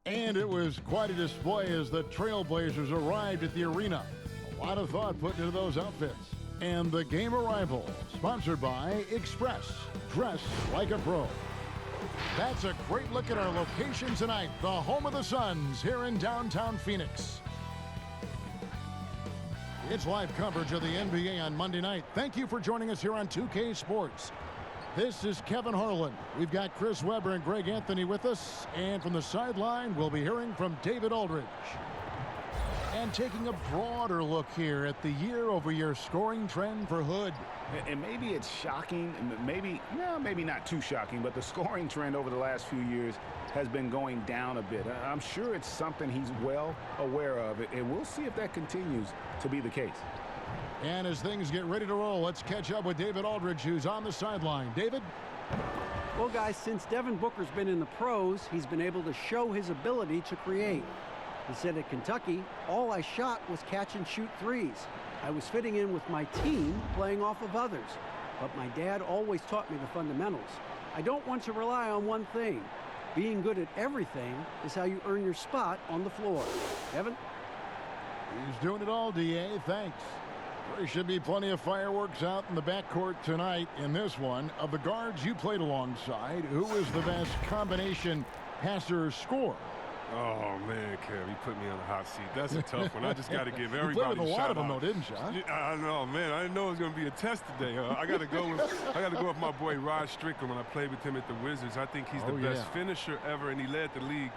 And it was quite a display as the Trailblazers arrived at the arena. A lot of thought put into those outfits. And the game arrival, sponsored by Express. Dress like a pro. That's a great look at our location tonight, the home of the Suns here in downtown Phoenix. It's live coverage of the NBA on Monday night. Thank you for joining us here on 2K Sports. This is Kevin Harlan. We've got Chris Webber and Greg Anthony with us. And from the sideline, we'll be hearing from David Aldridge. And taking a broader look here at the year-over-year scoring trend for Hood. And maybe it's shocking, maybe not too shocking, but the scoring trend over the last few years has been going down a bit. I'm sure it's something he's well aware of, and we'll see if that continues to be the case. And as things get ready to roll, let's catch up with David Aldridge, who's on the sideline. David? Well, guys, since Devin Booker's been in the pros, he's been able to show his ability to create. He said at Kentucky, all I shot was catch and shoot threes. I was fitting in with my team, playing off of others. But my dad always taught me the fundamentals. I don't want to rely on one thing. Being good at everything is how you earn your spot on the floor. Evan? He's doing it all, D.A. Thanks. There should be plenty of fireworks out in the backcourt tonight in this one. Of the guards you played alongside, who is the best combination passer scorer? Oh, man, Kev, you put me on the hot seat. That's a tough one. I just got to give everybody you played with a lot shout of them, out. though, didn't you? Huh? I know, man. I didn't know it was going to be a test today. I got to go with my boy Rod Strickland when I played with him at the Wizards. I think he's the best finisher ever, and he led the league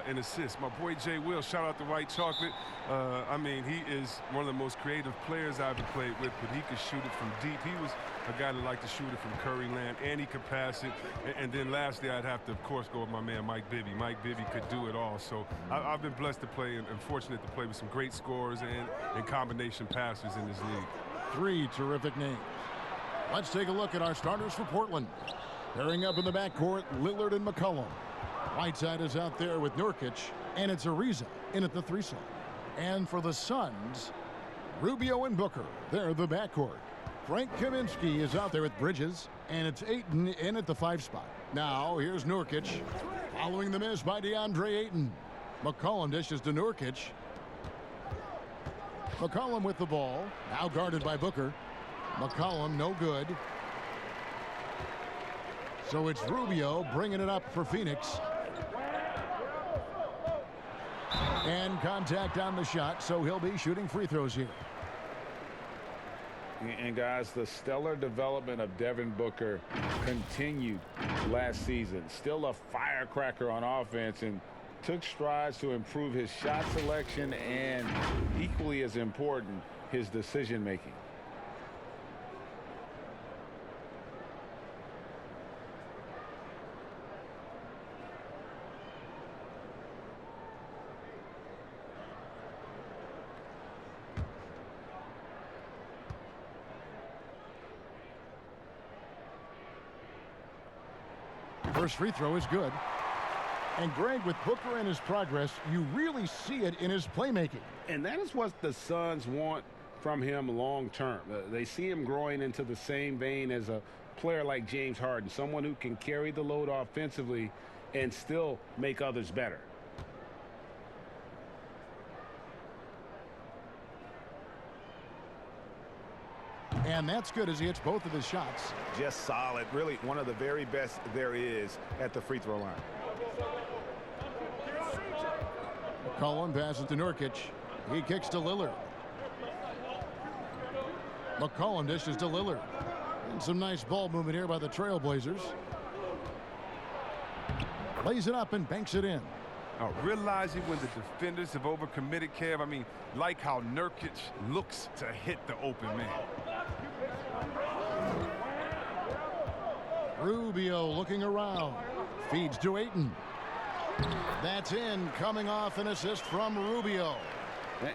in assists. My boy Jay Will, shout out to White Chocolate. I mean, he is one of the most creative players I've ever played with, but he could shoot it from deep. He was a guy that liked to shoot it from Curry Land, and he could pass it. And then lastly, I'd have to, of course, go with my man Mike Bibby. Mike Bibby could do it all. So I've been blessed to play and fortunate to play with some great scorers and combination passers in this league. Three terrific names. Let's take a look at our starters for Portland. Pairing up in the backcourt, Lillard and McCollum. Whiteside is out there with Nurkic, and it's Ariza in at the threesome. And for the Suns, Rubio and Booker, they're the backcourt. Frank Kaminsky is out there with Bridges, and it's Ayton in at the 5 spot. Now, here's Nurkic, following the miss by DeAndre Ayton. McCollum dishes to Nurkic. McCollum with the ball, now guarded by Booker. McCollum, no good. So it's Rubio bringing it up for Phoenix. And contact on the shot, so he'll be shooting free throws here. And guys, the stellar development of Devin Booker continued last season. Still a firecracker on offense and took strides to improve his shot selection and, equally as important, his decision making. First free throw is good. And Greg, with Booker and his progress, you really see it in his playmaking. And that is what the Suns want from him long term. They see him growing into the same vein as a player like James Harden, someone who can carry the load offensively and still make others better. And that's good as he hits both of his shots. Just solid. Really one of the very best there is at the free throw line. McCollum passes to Nurkic. He kicks to Lillard. McCollum dishes to Lillard. And some nice ball movement here by the Trailblazers. Lays it up and banks it in. Realizing when the defenders have overcommitted, Kev, I mean, like how Nurkic looks to hit the open man. Rubio looking around. Feeds to Ayton. That's in, coming off an assist from Rubio.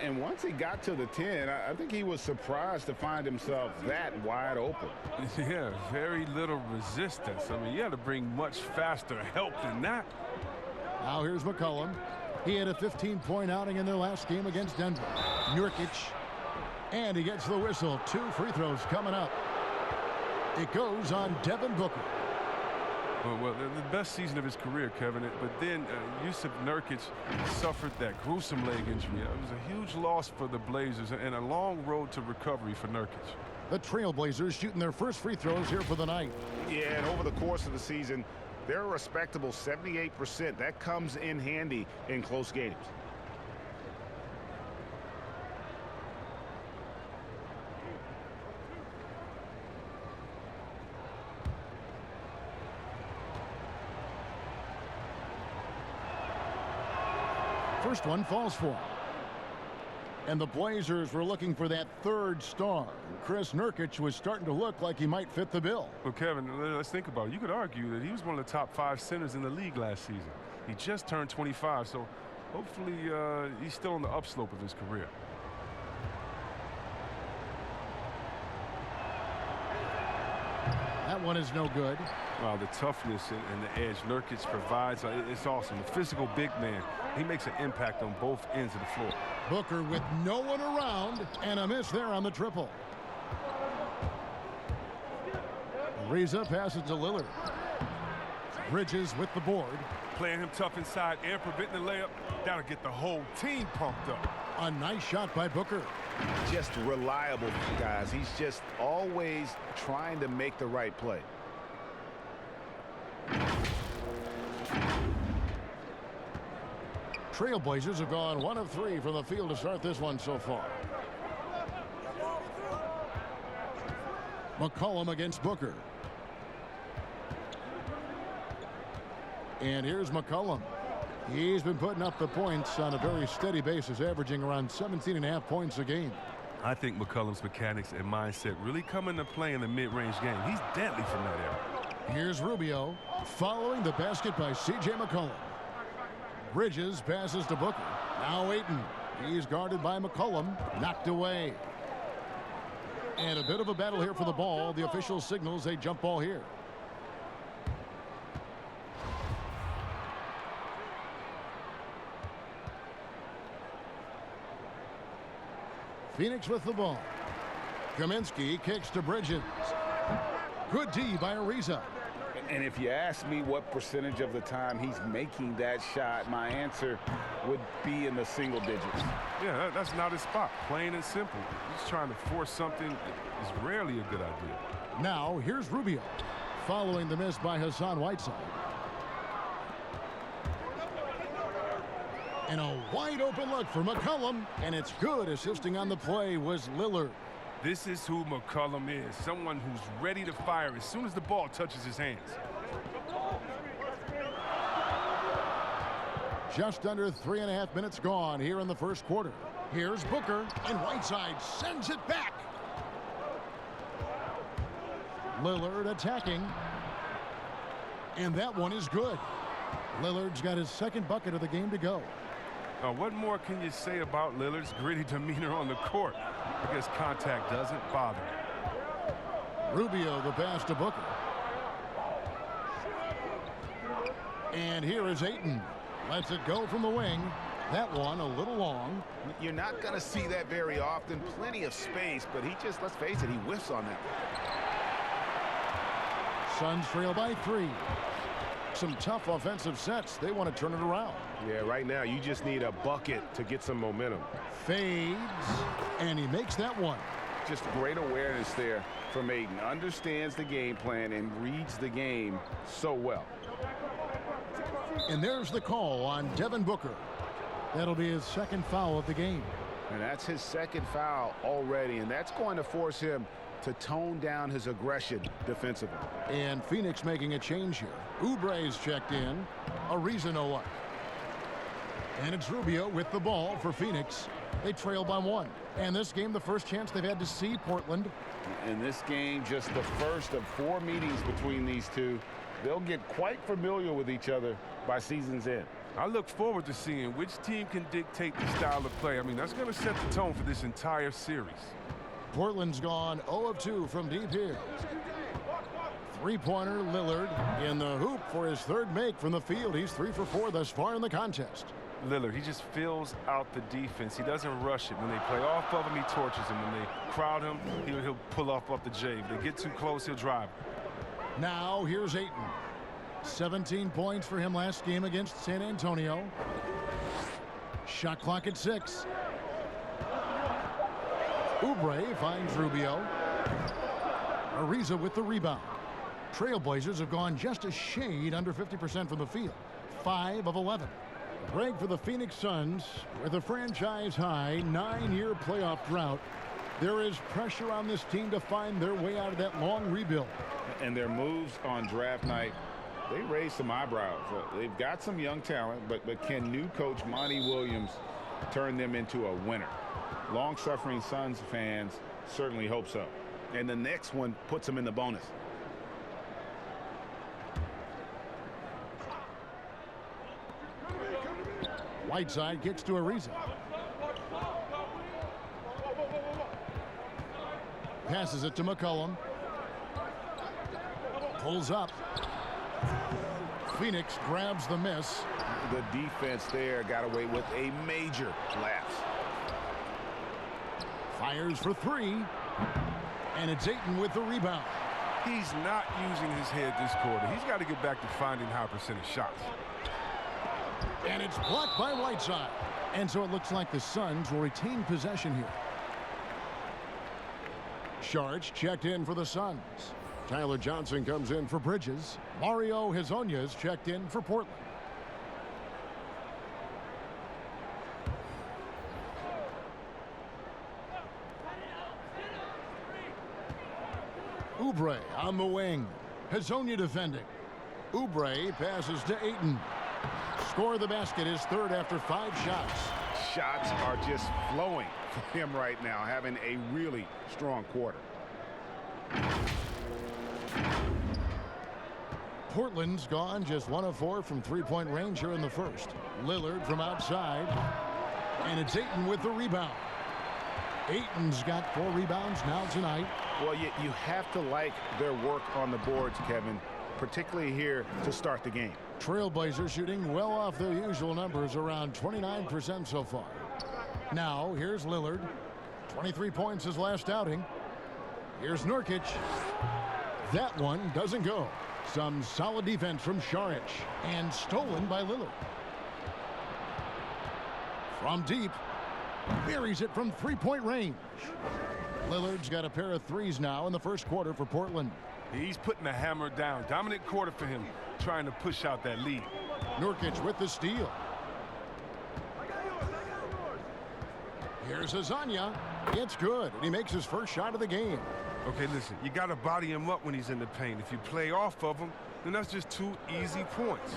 And once he got to the 10, I think he was surprised to find himself that wide open. Yeah, very little resistance. I mean, you had to bring much faster help than that. Now here's McCollum. He had a 15-point outing in their last game against Denver. Nurkic. And he gets the whistle. 2 free throws coming up. It goes on Devin Booker. Well, the best season of his career, Kevin. But then Yusuf Nurkic suffered that gruesome leg injury. It was a huge loss for the Blazers and a long road to recovery for Nurkic. The Trailblazers shooting their first free throws here for the night. Yeah, and over the course of the season, they're a respectable 78%. That comes in handy in close games. First one falls for him. And the Blazers were looking for that third star. Chris Nurkic was starting to look like he might fit the bill. Well, Kevin, let's think about it. You could argue that he was one of the top 5 centers in the league last season. He just turned 25, so hopefully he's still on the upslope of his career. That one is no good. Wow, the toughness and the edge Nurkic provides, it's awesome. The physical big man, he makes an impact on both ends of the floor. Booker with no one around, and a miss there on the triple. Ariza passes to Lillard. Bridges with the board. Playing him tough inside and preventing the layup. That'll get the whole team pumped up. A nice shot by Booker. Just reliable, guys. He's just always trying to make the right play. Trailblazers have gone 1 of 3 from the field to start this one so far. McCollum against Booker. And here's McCollum. He's been putting up the points on a very steady basis, averaging around 17.5 points a game. I think McCollum's mechanics and mindset really come into play in the mid-range game. He's deadly from that area. Here's Rubio following the basket by C.J. McCollum. Bridges passes to Booker. Now Ayton. He's guarded by McCollum. Knocked away. And a bit of a battle here for the ball. The official signals a jump ball here. Phoenix with the ball. Kaminsky kicks to Bridges. Good D by Ariza. And if you ask me what percentage of the time he's making that shot, my answer would be in the single digits. Yeah, that's not his spot. Plain and simple. He's trying to force something that is rarely a good idea. Now here's Rubio following the miss by Hassan Whiteside. And a wide open look for McCollum, and it's good. Assisting on the play was Lillard. This is who McCollum is, someone who's ready to fire as soon as the ball touches his hands. Just under 3.5 minutes gone here in the first quarter. Here's Booker, and Whiteside sends it back. Lillard attacking. And that one is good. Lillard's got his second bucket of the game to go. What more can you say about Lillard's gritty demeanor on the court? I guess contact doesn't bother him. Rubio the pass to Booker. And here is Ayton. Lets it go from the wing. That one a little long. You're not going to see that very often. Plenty of space, but he just, let's face it, he whiffs on that. Suns trail by 3. Some tough offensive sets. They want to turn it around. Yeah, right now you just need a bucket to get some momentum. Fades, and he makes that one. Just great awareness there from Ayton. Understands the game plan and reads the game so well. And there's the call on Devin Booker. That'll be his second foul of the game. And that's his second foul already, and that's going to force him to tone down his aggression defensively. And Phoenix making a change here. Oubre's checked in. Ariza no luck. And it's Rubio with the ball for Phoenix. They trail by 1. And this game, the first chance they've had to see Portland. In this game, just the first of 4 meetings between these two. They'll get quite familiar with each other by season's end. I look forward to seeing which team can dictate the style of play. I mean, that's going to set the tone for this entire series. Portland's gone 0 of 2 from deep here. Three-pointer Lillard in the hoop for his third make from the field. He's 3 for 4 thus far in the contest. Lillard, he just fills out the defense. He doesn't rush it. When they play off of him, he torches him. When they crowd him, he'll pull off the J. If they get too close, he'll drive. Now here's Ayton. 17 points for him last game against San Antonio. Shot clock at 6. Oubre finds Rubio. Ariza with the rebound. Trailblazers have gone just a shade under 50% from the field. 5 of 11. Break for the Phoenix Suns with a franchise-high 9-year playoff drought. There is pressure on this team to find their way out of that long rebuild. And their moves on draft night, they raised some eyebrows. They've got some young talent, but can new coach Monty Williams turn them into a winner? Long-suffering Suns fans certainly hope so. And the next one puts them in the bonus. Whiteside kicks to Ariza. Passes it to McCollum. Pulls up. Phoenix grabs the miss. The defense there got away with a major lapse. Fires for 3. And it's Ayton with the rebound. He's not using his head this quarter. He's got to get back to finding high percentage shots. And it's blocked by Whiteside. And so it looks like the Suns will retain possession here. Sharch checked in for the Suns. Tyler Johnson comes in for Bridges. Mario Hezonja's checked in for Portland. Oubre on the wing. Hezonja defending. Oubre passes to Ayton. Score the basket, his third after 5 shots. Shots are just flowing for him right now, having a really strong quarter. Portland's gone just 1 of 4 from three-point range here in the first. Lillard from outside. And it's Ayton with the rebound. Ayton's got 4 rebounds now tonight. Well, you have to like their work on the boards, Kevin, particularly here to start the game. Trailblazers shooting well off their usual numbers, around 29% so far. Now, here's Lillard. 23 points his last outing. Here's Nurkic. That one doesn't go. Some solid defense from Saric, and stolen by Lillard. From deep, buries it from three-point range. Lillard's got a pair of threes now in the first quarter for Portland. He's putting the hammer down. Dominant quarter for him, trying to push out that lead. Nurkic with the steal. Here's Hezonja. It's good, and he makes his first shot of the game. Okay, listen, you got to body him up when he's in the paint. If you play off of him, then that's just 2 easy points.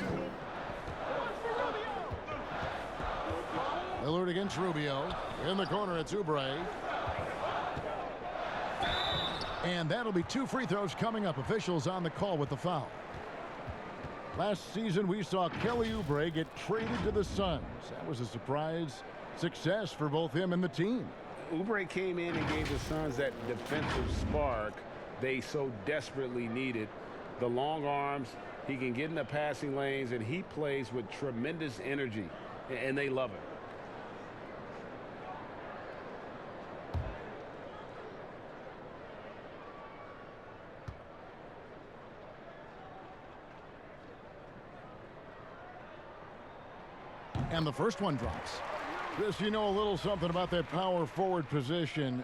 Lillard against Rubio. In the corner, it's Oubre. And that'll be 2 free throws coming up. Officials on the call with the foul. Last season, we saw Kelly Oubre get traded to the Suns. That was a surprise success for both him and the team. Oubre came in and gave the Suns that defensive spark they so desperately needed. The long arms, he can get in the passing lanes, and he plays with tremendous energy, and they love it. And the first one drops. Chris, you know a little something about that power forward position.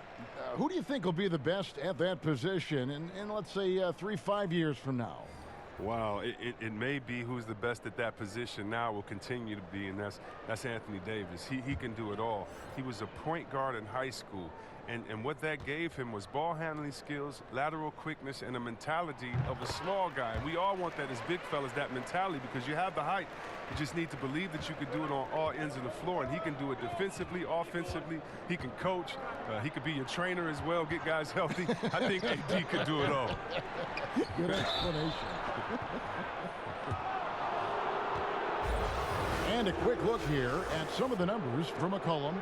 Who do you think will be the best at that position in let's say 3-5 years from now? Wow, it may be who's the best at that position now will continue to be, and that's Anthony Davis. He can do it all. He was a point guard in high school, and what that gave him was ball handling skills, lateral quickness, and a mentality of a small guy. We all want that as big fellas, that mentality, because you have the height. You just need to believe that you can do it on all ends of the floor, and he can do it defensively, offensively. He can coach. He could be your trainer as well, get guys healthy. I think AD could do it all. Good explanation. And a quick look here at some of the numbers from McCollum.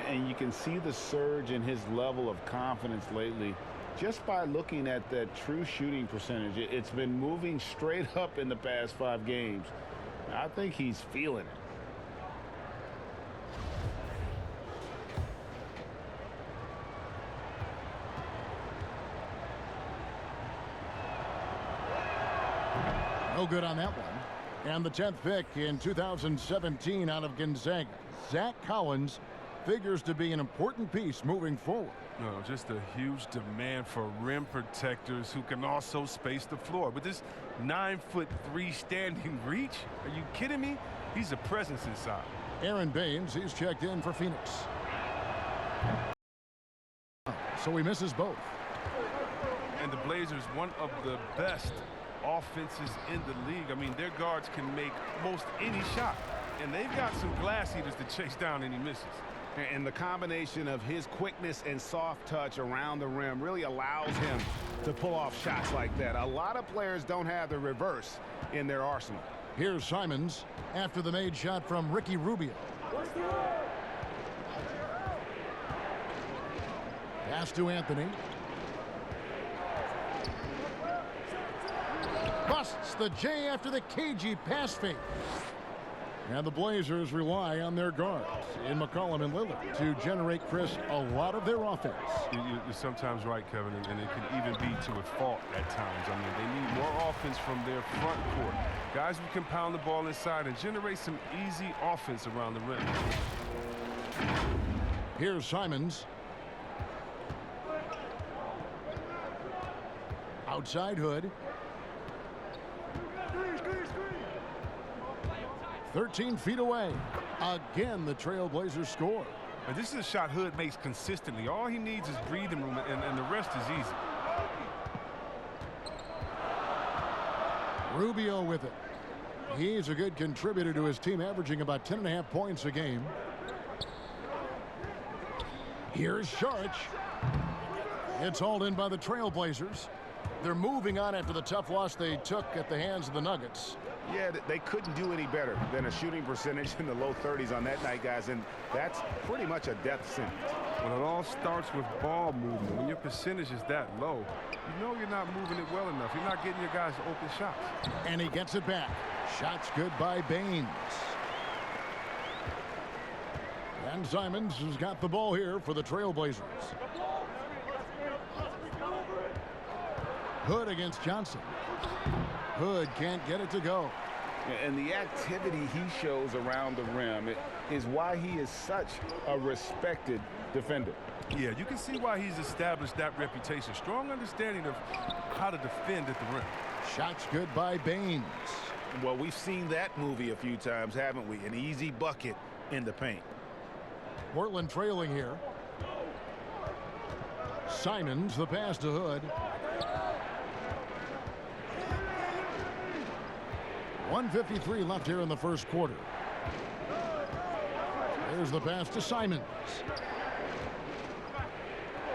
And you can see the surge in his level of confidence lately just by looking at that true shooting percentage. It's been moving straight up in the past 5 games. I think he's feeling it. No good on that one. And the 10th pick in 2017 out of Gonzaga, Zach Collins, figures to be an important piece moving forward. No, just a huge demand for rim protectors who can also space the floor. But this 9'3" standing reach, are you kidding me? He's a presence inside. Aaron Baines, he's checked in for Phoenix. So he misses both. And the Blazers, one of the best offenses in the league. I mean, their guards can make most any shot. And they've got some glass eaters to chase down any misses. And the combination of his quickness and soft touch around the rim really allows him to pull off shots like that. A lot of players don't have the reverse in their arsenal. Here's Simons after the made shot from Ricky Rubio. Pass to Anthony. Busts the J after the cagey pass fake. And the Blazers rely on their guards in McCollum and Lillard to generate, Chris, a lot of their offense. You're sometimes right, Kevin, and it can even be to a fault at times. I mean, they need more offense from their front court. Guys who can pound the ball inside and generate some easy offense around the rim. Here's Simons. Outside Hood. 13 feet away. Again, the Trailblazers score. And this is a shot Hood makes consistently. All he needs is breathing room, and the rest is easy. Rubio with it. He's a good contributor to his team, averaging about 10.5 points a game. Here's Sharch. It's hauled in by the Trailblazers. They're moving on after the tough loss they took at the hands of the Nuggets. Yeah, they couldn't do any better than a shooting percentage in the low 30s on that night, guys, and that's pretty much a death sentence. Well, it all starts with ball movement. When your percentage is that low, you know you're not moving it well enough. You're not getting your guys open shots. And he gets it back. Shots good by Baines. And Simons has got the ball here for the Trailblazers. Hood against Johnson. Hood can't get it to go. And the activity he shows around the rim is why he is such a respected defender. Yeah, you can see why he's established that reputation. Strong understanding of how to defend at the rim. Shots good by Baines. Well, we've seen that movie a few times, haven't we? An easy bucket in the paint. Portland trailing here. Simons, the pass to Hood. 1:53 left here in the first quarter. There's the pass to Simons.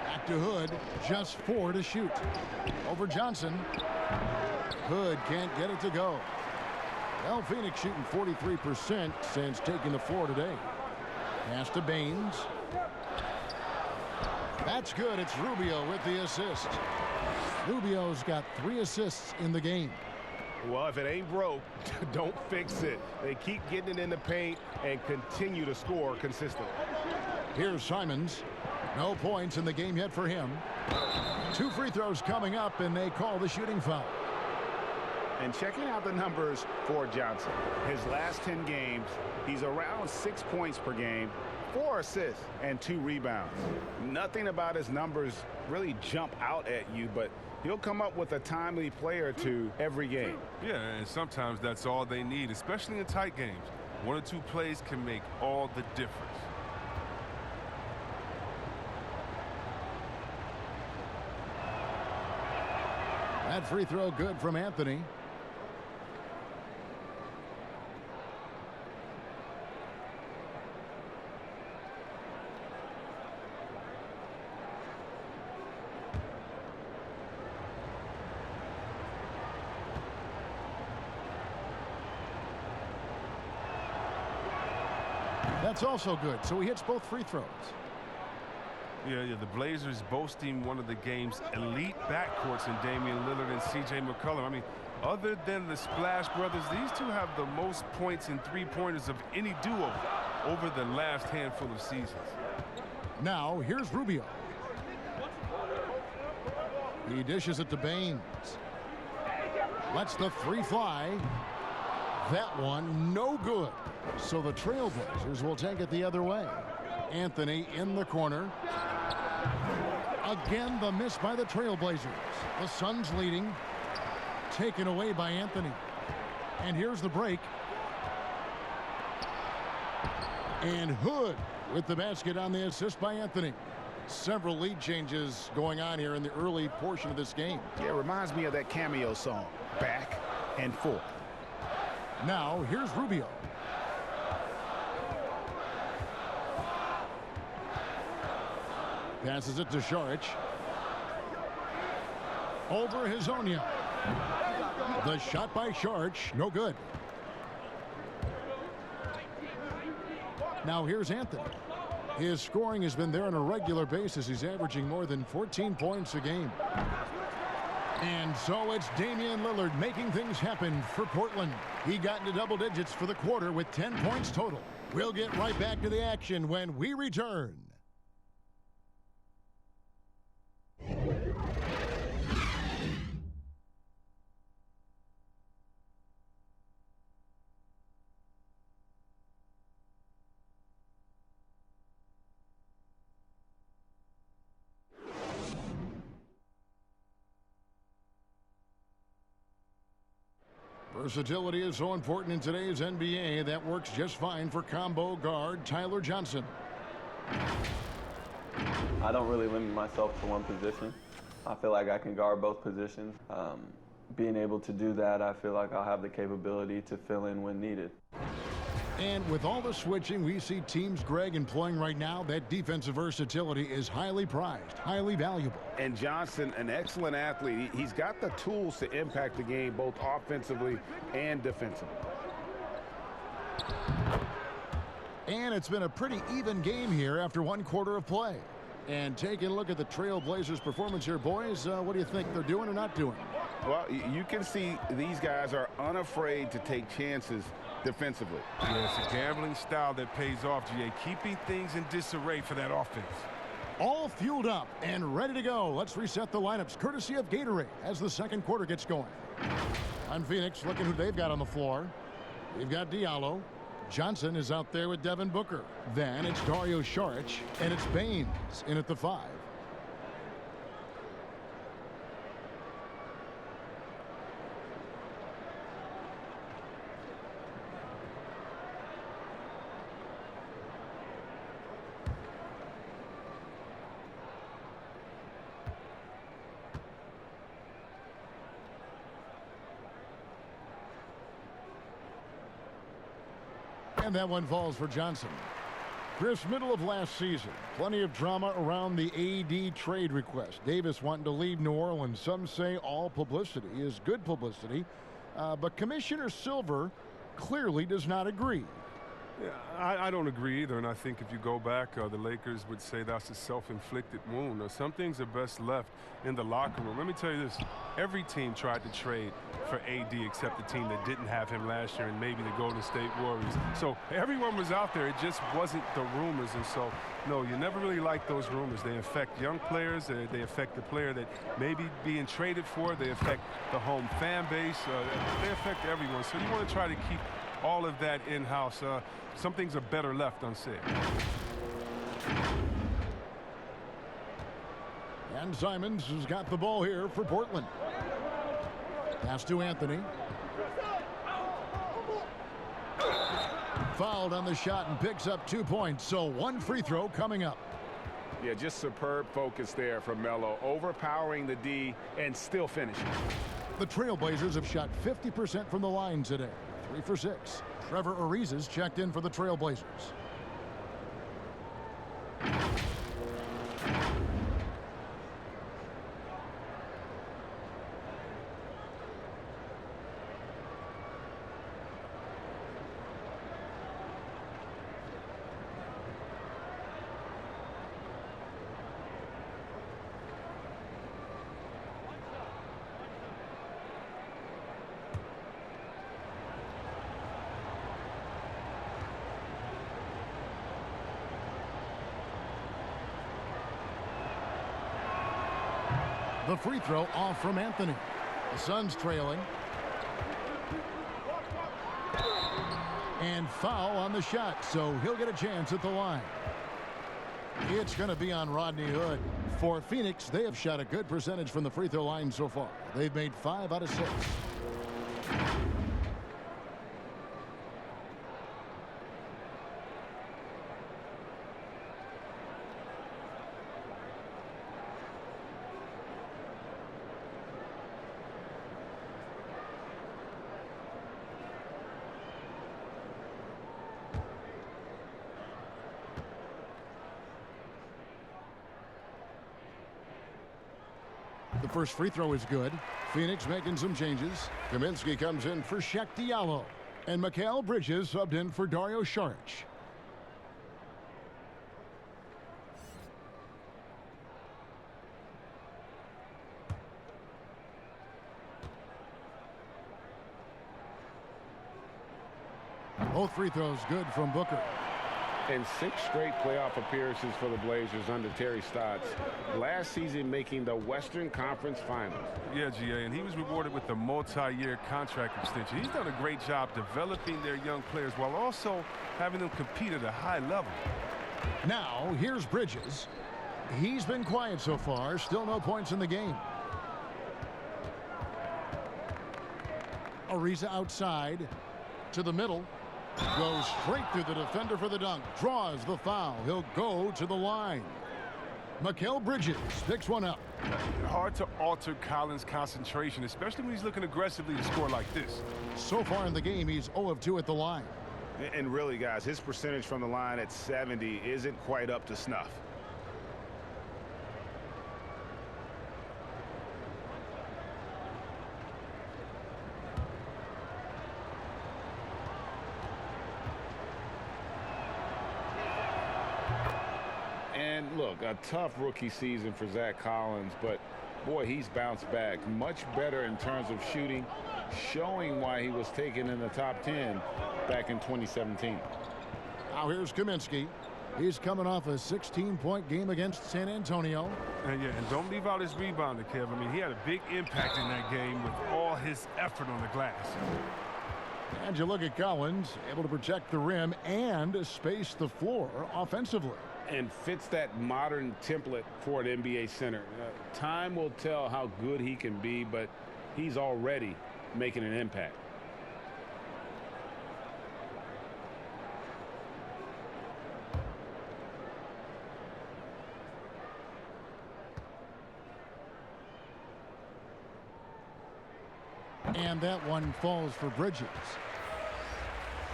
Back to Hood. Just 4 to shoot. Over Johnson. Hood can't get it to go. Well, Phoenix shooting 43% since taking the floor today. Pass to Baines. That's good. It's Rubio with the assist. Rubio's got 3 assists in the game. Well, if it ain't broke, don't fix it. They keep getting it in the paint and continue to score consistently. Here's Simons. No points in the game yet for him. 2 free throws coming up, and they call the shooting foul. And checking out the numbers for Johnson. His last 10 games, he's around 6 points per game, 4 assists, and 2 rebounds. Nothing about his numbers really jump out at you, but he'll come up with a timely play or two every game. Yeah, and sometimes that's all they need, especially in tight games. 1 or 2 plays can make all the difference. That free throw good from Anthony. That's also good. So he hits both free throws. Yeah, the Blazers boasting one of the game's elite backcourts in Damian Lillard and C.J. McCollum. I mean, other than the Splash Brothers, these two have the most points in three-pointers of any duo over the last handful of seasons. Now, here's Rubio. He dishes it to Baines. Lets the three fly. That one no good. So the Trailblazers will take it the other way. Anthony in the corner. Again, the miss by the Trailblazers. The Suns leading. Taken away by Anthony. And here's the break. And Hood with the basket on the assist by Anthony. Several lead changes going on here in the early portion of this game. Yeah, it reminds me of that Cameo song, Back and Forth. Now, here's Rubio. Passes it to Šarić. Over Hezonja. The shot by Šarić, no good. Now here's Anthony. His scoring has been there on a regular basis. He's averaging more than 14 points a game. And so it's Damian Lillard making things happen for Portland. He got into double digits for the quarter with 10 points total. We'll get right back to the action when we return. Versatility is so important in today's NBA. That works just fine for combo guard Tyler Johnson. I don't really limit myself to one position. I feel like I can guard both positions. Being able to do that, I feel like I'll have the capability to fill in when needed. And with all the switching we see teams, Greg, employing right now, that defensive versatility is highly prized, highly valuable. And Johnson, an excellent athlete. He's got the tools to impact the game both offensively and defensively. And it's been a pretty even game here after one quarter of play. And taking a look at the Trailblazers' performance here, boys, what do you think they're doing or not doing? Well, you can see these guys are unafraid to take chances defensively. Yeah, it's a gambling style that pays off, GA, keeping things in disarray for that offense. All fueled up and ready to go. Let's reset the lineups courtesy of Gatorade as the second quarter gets going. On Phoenix, looking who they've got on the floor. They've got Diallo. Johnson is out there with Devin Booker. Then it's Dario Šarić, and it's Baines in at the 5. And that one falls for Johnson. Chris, middle of last season, plenty of drama around the AD trade request. Davis wanting to leave New Orleans. Some say all publicity is good publicity, but Commissioner Silver clearly does not agree. Yeah, I don't agree either, and I think if you go back, the Lakers would say that's a self-inflicted wound. Some things are best left in the locker room. Let me tell you this. Every team tried to trade for AD except the team that didn't have him last year and maybe the Golden State Warriors. So everyone was out there. It just wasn't the rumors. And so, no, you never really like those rumors. They affect young players. They affect the player that may be being traded for. They affect the home fan base. They affect everyone. So you want to try to keep all of that in-house. Some things are better left unsaid. And Simons has got the ball here for Portland. Pass to Anthony. Fouled on the shot and picks up 2 points. So one free throw coming up. Yeah, just superb focus there from Melo, overpowering the D and still finishing. The Trailblazers have shot 50% from the line today. 3 for 6. Trevor Ariza's checked in for the Trailblazers. The free throw off from Anthony. The Suns trailing. And foul on the shot, so he'll get a chance at the line. It's going to be on Rodney Hood. For Phoenix, they have shot a good percentage from the free throw line so far. They've made 5 out of 6. The first free throw is good. Phoenix making some changes. Kaminsky comes in for Shaq Diallo. And Mikal Bridges subbed in for Dario Saric. Both free throws good from Booker. And 6 straight playoff appearances for the Blazers under Terry Stotts. Last season making the Western Conference Finals. Yeah, GA, and he was rewarded with the multi-year contract extension. He's done a great job developing their young players while also having them compete at a high level. Now, here's Bridges. He's been quiet so far. Still no points in the game. Ariza outside to the middle. Goes straight through the defender for the dunk. Draws the foul. He'll go to the line. Mikal Bridges picks one up. Hard to alter Collins' concentration, especially when he's looking aggressively to score like this. So far in the game, he's 0 of 2 at the line. And really, guys, his percentage from the line at 70 isn't quite up to snuff. And look, a tough rookie season for Zach Collins, but boy, he's bounced back much better in terms of shooting, showing why he was taken in the top 10 back in 2017. Now here's Kaminsky. He's coming off a 16-point game against San Antonio. And don't leave out his rebounding, Kev. I mean, he had a big impact in that game with all his effort on the glass. And you look at Collins, able to protect the rim and space the floor offensively. And fits that modern template for an NBA center. Time will tell how good he can be, but he's already making an impact. And that one falls for Bridges.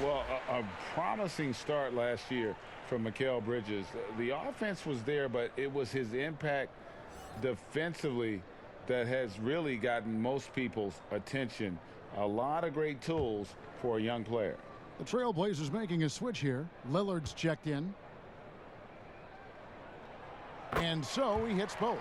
Well, a promising start last year from Mikal Bridges. The offense was there, but it was his impact defensively that has really gotten most people's attention. A lot of great tools for a young player. The Trailblazers making a switch here. Lillard's checked in. And so he hits both.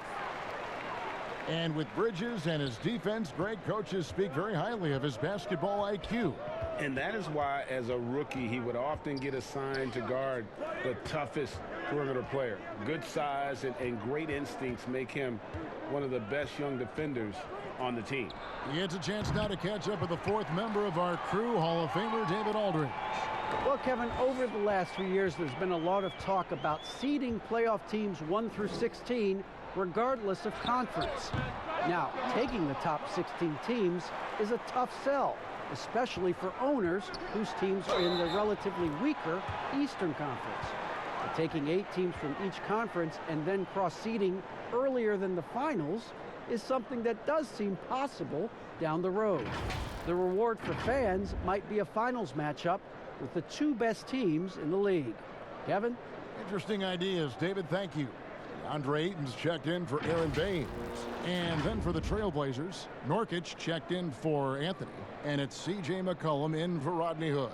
And with Bridges and his defense, great coaches speak very highly of his basketball IQ. And that is why, as a rookie, he would often get assigned to guard the toughest perimeter player. Good size and great instincts make him one of the best young defenders on the team. He gets a chance now to catch up with the 4th member of our crew, Hall of Famer David Aldridge. Well, Kevin, over the last few years, there's been a lot of talk about seeding playoff teams 1 through 16, regardless of conference. Now, taking the top 16 teams is a tough sell, especially for owners whose teams are in the relatively weaker Eastern Conference. But taking 8 teams from each conference and then cross-seeding earlier than the finals is something that does seem possible down the road. The reward for fans might be a finals matchup with the 2 best teams in the league. Kevin? Interesting ideas, David. Thank you. Andre Ayton's checked in for Aaron Baines. And then for the Trailblazers, Nurkic checked in for Anthony. And it's C.J. McCollum in for Rodney Hood.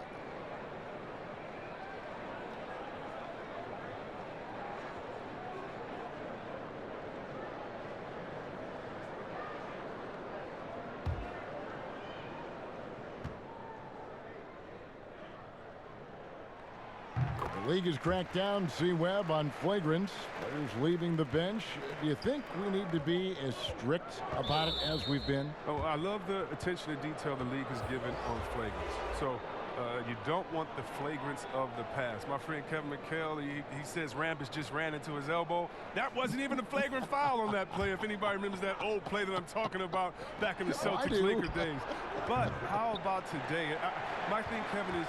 The league has cracked down C-Webb on flagrants. Players leaving the bench. Do you think we need to be as strict about it as we've been? Oh, I love the attention to detail the league has given on flagrants. So You don't want the flagrants of the past. My friend Kevin McHale, he says Rambis just ran into his elbow. That wasn't even a flagrant foul on that play, if anybody remembers that old play that I'm talking about back in the Celtics-Lakers days. But how about today? My thing, Kevin, is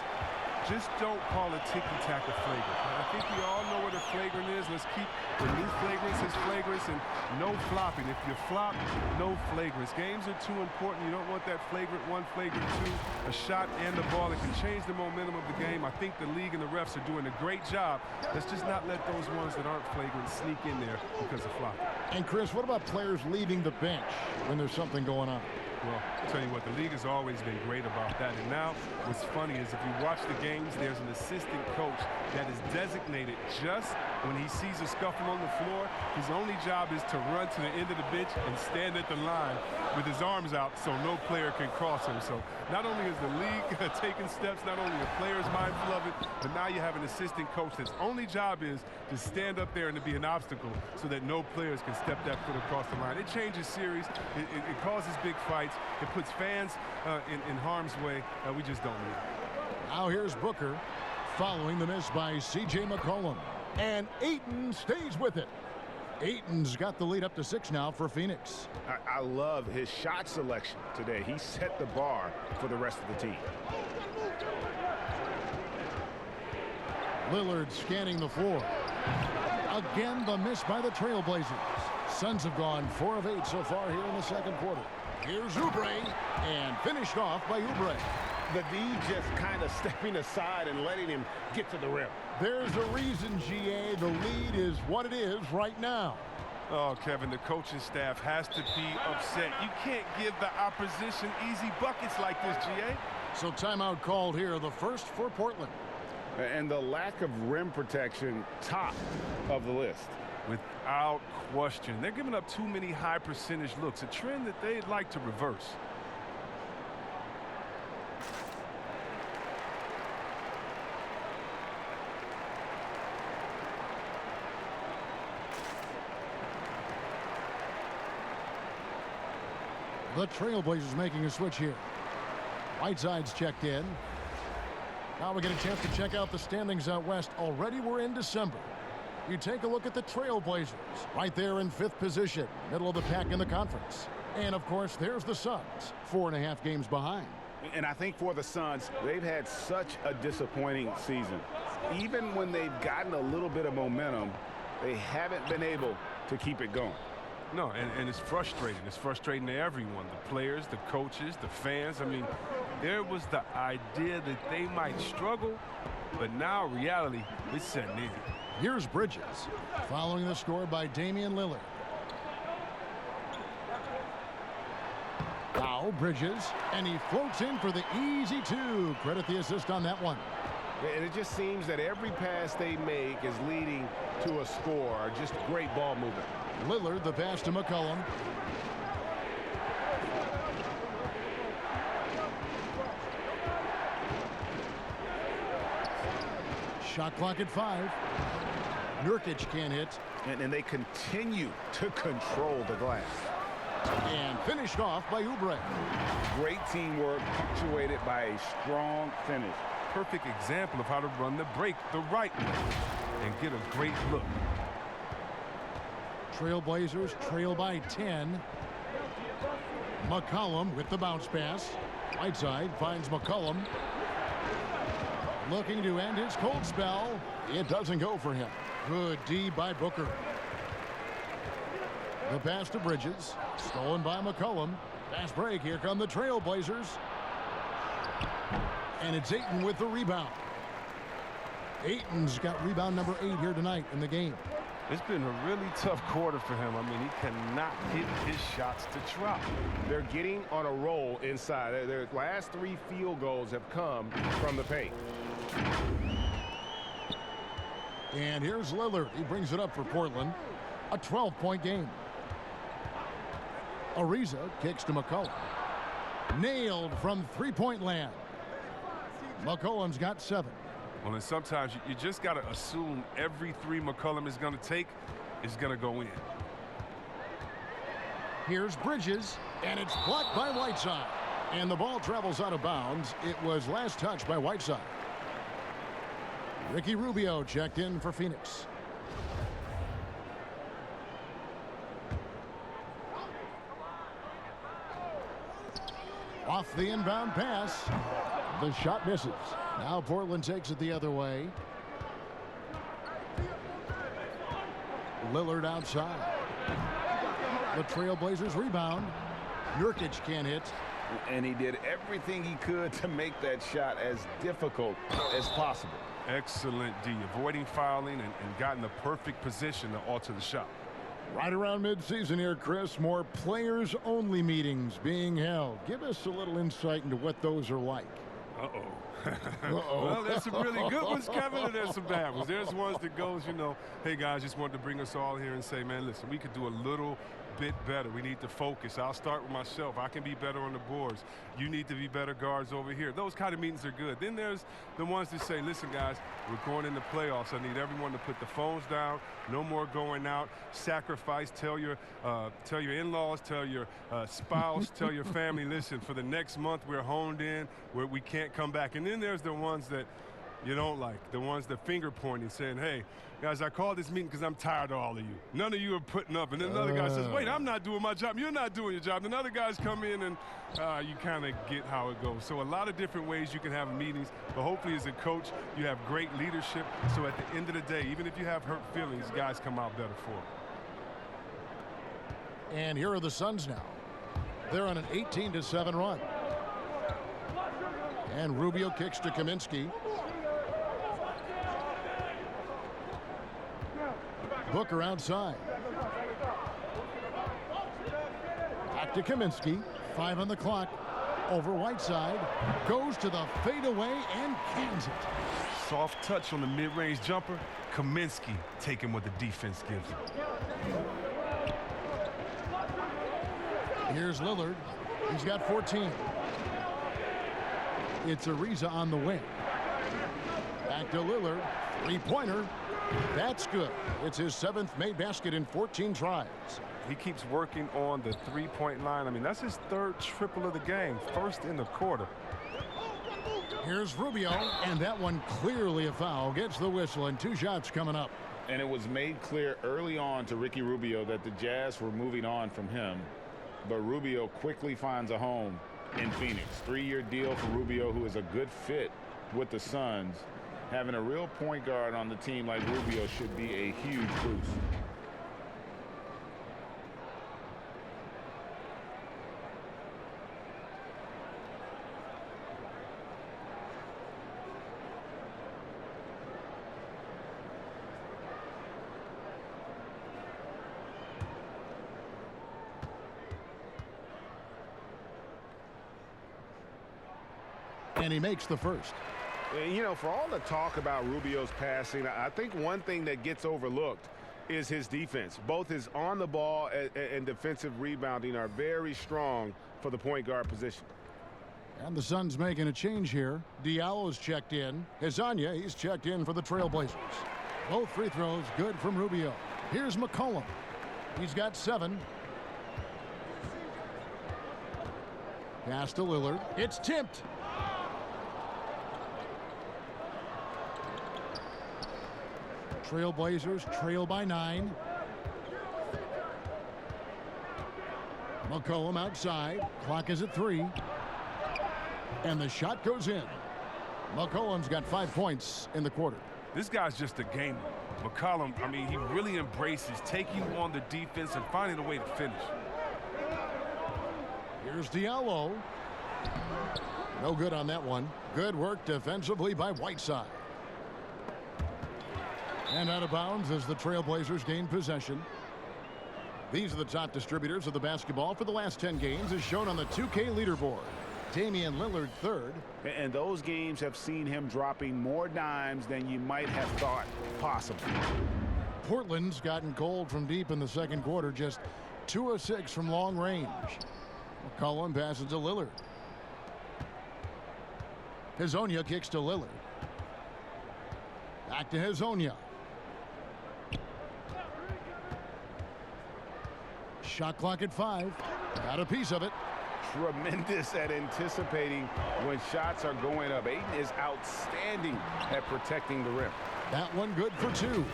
just don't call a ticky-tack a flagrant. I think we all know what a flagrant is. Let's keep the new flagrants as flagrants and no flopping. If you flop, no flagrants. Games are too important. You don't want that flagrant one, flagrant two, a shot and the ball. It can change the momentum of the game. I think the league and the refs are doing a great job. Let's just not let those ones that aren't flagrant sneak in there because of flopping. And Chris, what about players leaving the bench when there's something going on? Well, I'll tell you what, the league has always been great about that. And now what's funny is if you watch the games, there's an assistant coach that is designated just when he sees a scuffle on the floor. His only job is to run to the end of the bench and stand at the line with his arms out so no player can cross him. So not only is the league taking steps, not only are players mindful of it, but now you have an assistant coach that's only job is to stand up there and to be an obstacle so that no players can step that foot across the line. It changes series. It causes big fights. It puts fans in harm's way. We just don't need it. Now here's Booker following the miss by C.J. McCollum. And Ayton stays with it. Ayton's got the lead up to 6 now for Phoenix. I love his shot selection today. He set the bar for the rest of the team. Lillard scanning the floor. Again, the miss by the Trailblazers. Suns have gone 4 of 8 so far here in the second quarter. Here's Oubre, and finished off by Oubre. The D just kind of stepping aside and letting him get to the rim. There's a reason, GA. The lead is what it is right now. Oh, Kevin, the coaching staff has to be upset. You can't give the opposition easy buckets like this, GA. So timeout called here, the first for Portland. And the lack of rim protection, top of the list. Without question. They're giving up too many high percentage looks, a trend that they'd like to reverse. The Trailblazers making a switch here. Whiteside's checked in. Now we get a chance to check out the standings out west. Already we're in December. You take a look at the Trailblazers, right there in 5th position, middle of the pack in the conference. And, of course, there's the Suns, 4.5 games behind. And I think for the Suns, they've had such a disappointing season. Even when they've gotten a little bit of momentum, they haven't been able to keep it going. No, and it's frustrating. It's frustrating to everyone, the players, the coaches, the fans. I mean, there was the idea that they might struggle, but now reality is setting in. Here's Bridges, following the score by Damian Lillard. Now Bridges, and he floats in for the easy 2. Credit the assist on that one. And it just seems that every pass they make is leading to a score. Just great ball movement. Lillard, the pass to McCollum. Shot clock at 5. Nurkic can't hit. And they continue to control the glass. And finished off by Oubre. Great teamwork, punctuated by a strong finish. Perfect example of how to run the break the right way and get a great look. Trailblazers trail by 10. McCollum with the bounce pass. Whiteside finds McCollum. Looking to end his cold spell. It doesn't go for him. Good D by Booker. The pass to Bridges. Stolen by McCollum. Fast break. Here come the Trailblazers. And it's Ayton with the rebound. Ayton's got rebound number 8 here tonight in the game. It's been a really tough quarter for him. I mean, he cannot hit his shots to drop. They're getting on a roll inside. Their last 3 field goals have come from the paint. And here's Lillard. He brings it up for Portland. A 12-point game. Ariza kicks to McCollum. Nailed from 3-point land. McCollum's got 7. Well, and sometimes you just got to assume every 3 McCollum is going to take is going to go in. Here's Bridges, and it's blocked by Whiteside. And the ball travels out of bounds. It was last touched by Whiteside. Ricky Rubio checked in for Phoenix. Off the inbound pass. The shot misses. Now Portland takes it the other way. Lillard outside. The Trailblazers rebound. Nurkic can't hit. And he did everything he could to make that shot as difficult as possible. Excellent D, avoiding fouling and got in the perfect position to alter the shot. Right around midseason here, Chris, more players-only meetings being held. Give us a little insight into what those are like. Well, there's some really good ones, Kevin, and there's some bad ones. There's ones that goes, you know, hey, guys, just wanted to bring us all here and say, man, listen, we could do a little bit better. We need to focus. I'll start with myself. I can be better on the boards. You need to be better guards over here. Those kind of meetings are good. Then there's the ones that say, listen, guys, we're going into playoffs. I need everyone to put the phones down. No more going out. Sacrifice. Tell your in-laws, tell your spouse, tell your family, listen, for the next month we're honed in where we can't come back. And then there's the ones that you don't like, the ones that finger pointing, saying, hey, guys, I called this meeting because I'm tired of all of you. None of you are putting up. And then another guy says, wait, I'm not doing my job. You're not doing your job. And other guys come in and you kind of get how it goes. So a lot of different ways you can have meetings. But hopefully as a coach, you have great leadership. So at the end of the day, even if you have hurt feelings, guys come out better for it. And here are the Suns now. They're on an 18-7 run. And Rubio kicks to Kaminsky. Booker outside. Back to Kaminsky. 5 on the clock. Over Whiteside. Goes to the fadeaway and cans it. Soft touch on the mid-range jumper. Kaminsky taking what the defense gives him. Here's Lillard. He's got 14. It's Ariza on the wing. Back to Lillard. Three-pointer. That's good. It's his 7th made basket in 14 tries. He keeps working on the three-point line. I mean, that's his 3rd triple of the game. 1st in the quarter. Here's Rubio, and that one clearly a foul. Gets the whistle, and 2 shots coming up. And it was made clear early on to Ricky Rubio that the Jazz were moving on from him. But Rubio quickly finds a home in Phoenix. 3-year deal for Rubio, who is a good fit with the Suns. Having a real point guard on the team like Rubio should be a huge boost. And he makes the first. You know, for all the talk about Rubio's passing, I think one thing that gets overlooked is his defense. Both his on the ball and defensive rebounding are very strong for the point guard position. And the Suns making a change here. Diallo's checked in. Hezonja, he's checked in for the Trailblazers. Both free throws good from Rubio. Here's McCollum. He's got 7. Pass to Lillard. It's tipped. Trailblazers trail by 9. McCollum outside. Clock is at 3. And the shot goes in. McCollum's got 5 points in the quarter. This guy's just a gamer. McCollum, I mean, he really embraces taking on the defense and finding a way to finish. Here's Diallo. No good on that one. Good work defensively by Whiteside. And out of bounds as the Trailblazers gain possession. These are the top distributors of the basketball for the last 10 games as shown on the 2K leaderboard. Damian Lillard 3rd. And those games have seen him dropping more dimes than you might have thought possible. Portland's gotten cold from deep in the second quarter. Just 2 of 6 from long range. McCollum passes to Lillard. Hezonja kicks to Lillard. Back to Hezonja. Shot clock at 5. Got a piece of it. tremendous at anticipating when shots are going up. Ayton is outstanding at protecting the rim. That one good for two.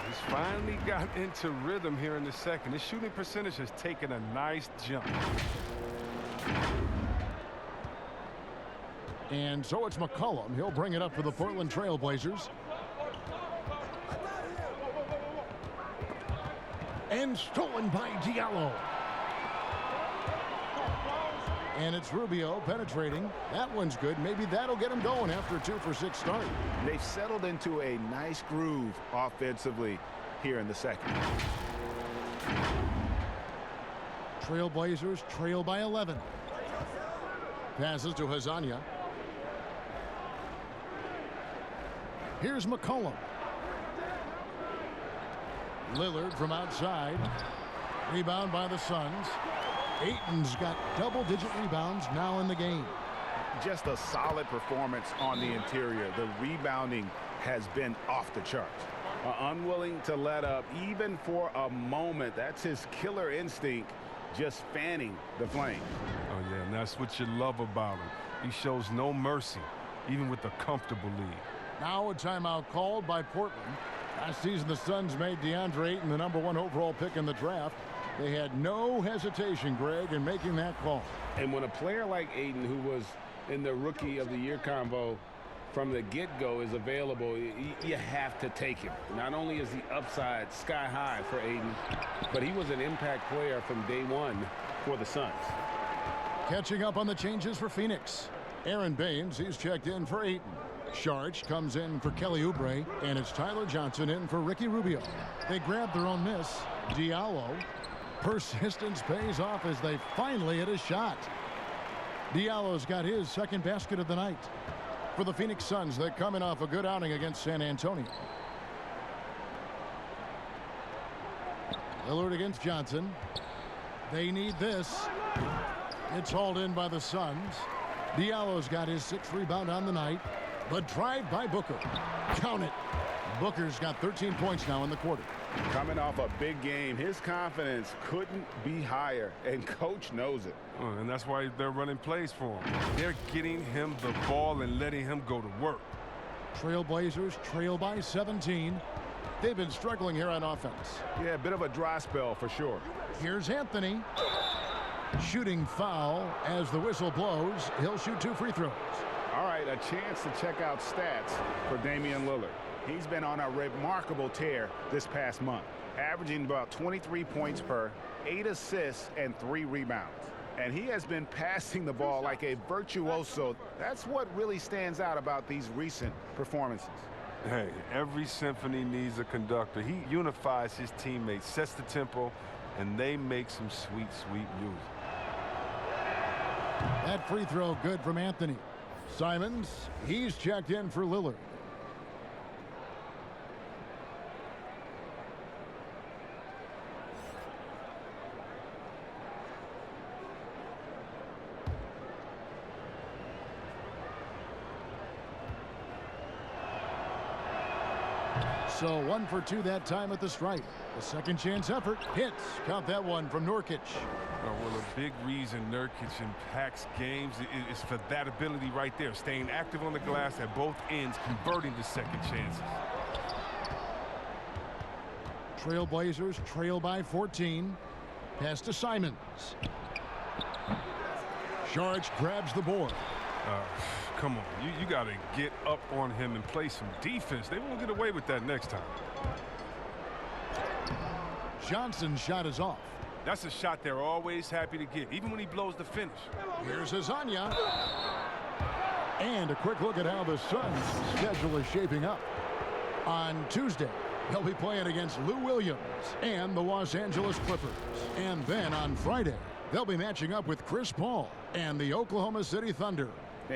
He's finally got into rhythm here in the second. His shooting percentage has taken a nice jump. And so it's McCollum. He'll bring it up for the Portland Trailblazers. And stolen by Diallo. And it's Rubio penetrating. That one's good. Maybe that'll get him going after a 2-for-6 start. They've settled into a nice groove offensively here in the second. Trailblazers trail by 11. Passes to Hazania. Here's McCollum. Lillard from outside. Rebound by the Suns. Ayton's got double-digit rebounds now in the game. Just a solid performance on the interior. The rebounding has been off the charts. Unwilling to let up even for a moment. That's his killer instinct, just fanning the flames. Oh, yeah, and that's what you love about him. He shows no mercy, even with a comfortable lead. Now a timeout called by Portland. Last season, the Suns made DeAndre Ayton the #1 overall pick in the draft. They had no hesitation, Greg, in making that call. And when a player like Ayton, who was in the Rookie of the Year convo from the get-go, is available, you have to take him. Not only is the upside sky high for Ayton, but he was an impact player from day one for the Suns. Catching up on the changes for Phoenix. Aaron Baines, he's checked in for Ayton. Sharch comes in for Kelly Oubre, and it's Tyler Johnson in for Ricky Rubio. They grabbed their own miss. Diallo. Persistence pays off as they finally hit a shot. Diallo's got his second basket of the night. For the Phoenix Suns, they're coming off a good outing against San Antonio. Lillard against Johnson. They need this. It's hauled in by the Suns. Diallo's got his 6th rebound on the night. The drive by Booker. Count it. Booker's got 13 points now in the quarter. Coming off a big game, his confidence couldn't be higher, and coach knows it. And that's why they're running plays for him. They're getting him the ball and letting him go to work. Trailblazers trail by 17. They've been struggling here on offense. Yeah, a bit of a dry spell for sure. Here's Anthony. Shooting foul as the whistle blows. He'll shoot 2 free throws. All right, a chance to check out stats for Damian Lillard. He's been on a remarkable tear this past month, averaging about 23 points per, 8 assists, and 3 rebounds. And he has been passing the ball like a virtuoso. That's what really stands out about these recent performances. Hey, every symphony needs a conductor. He unifies his teammates, sets the tempo, and they make some sweet, sweet music. That free throw good from Anthony. Simons, he's checked in for Lillard. So 1 for 2 that time at the stripe. The second chance effort hits. Count that one from Nurkic. Well, a big reason Nurkic impacts games is for that ability right there, staying active on the glass at both ends, converting the second chances. Trailblazers trail by 14. Pass to Simons. Sharch grabs the board. Come on, you got to get up on him and play some defense. They won't get away with that next time. Johnson's shot is off. That's a shot they're always happy to get, even when he blows the finish. Here's Hazania. And a quick look at how the Suns' schedule is shaping up. On Tuesday, they'll be playing against Lou Williams and the Los Angeles Clippers. And then on Friday, they'll be matching up with Chris Paul and the Oklahoma City Thunder.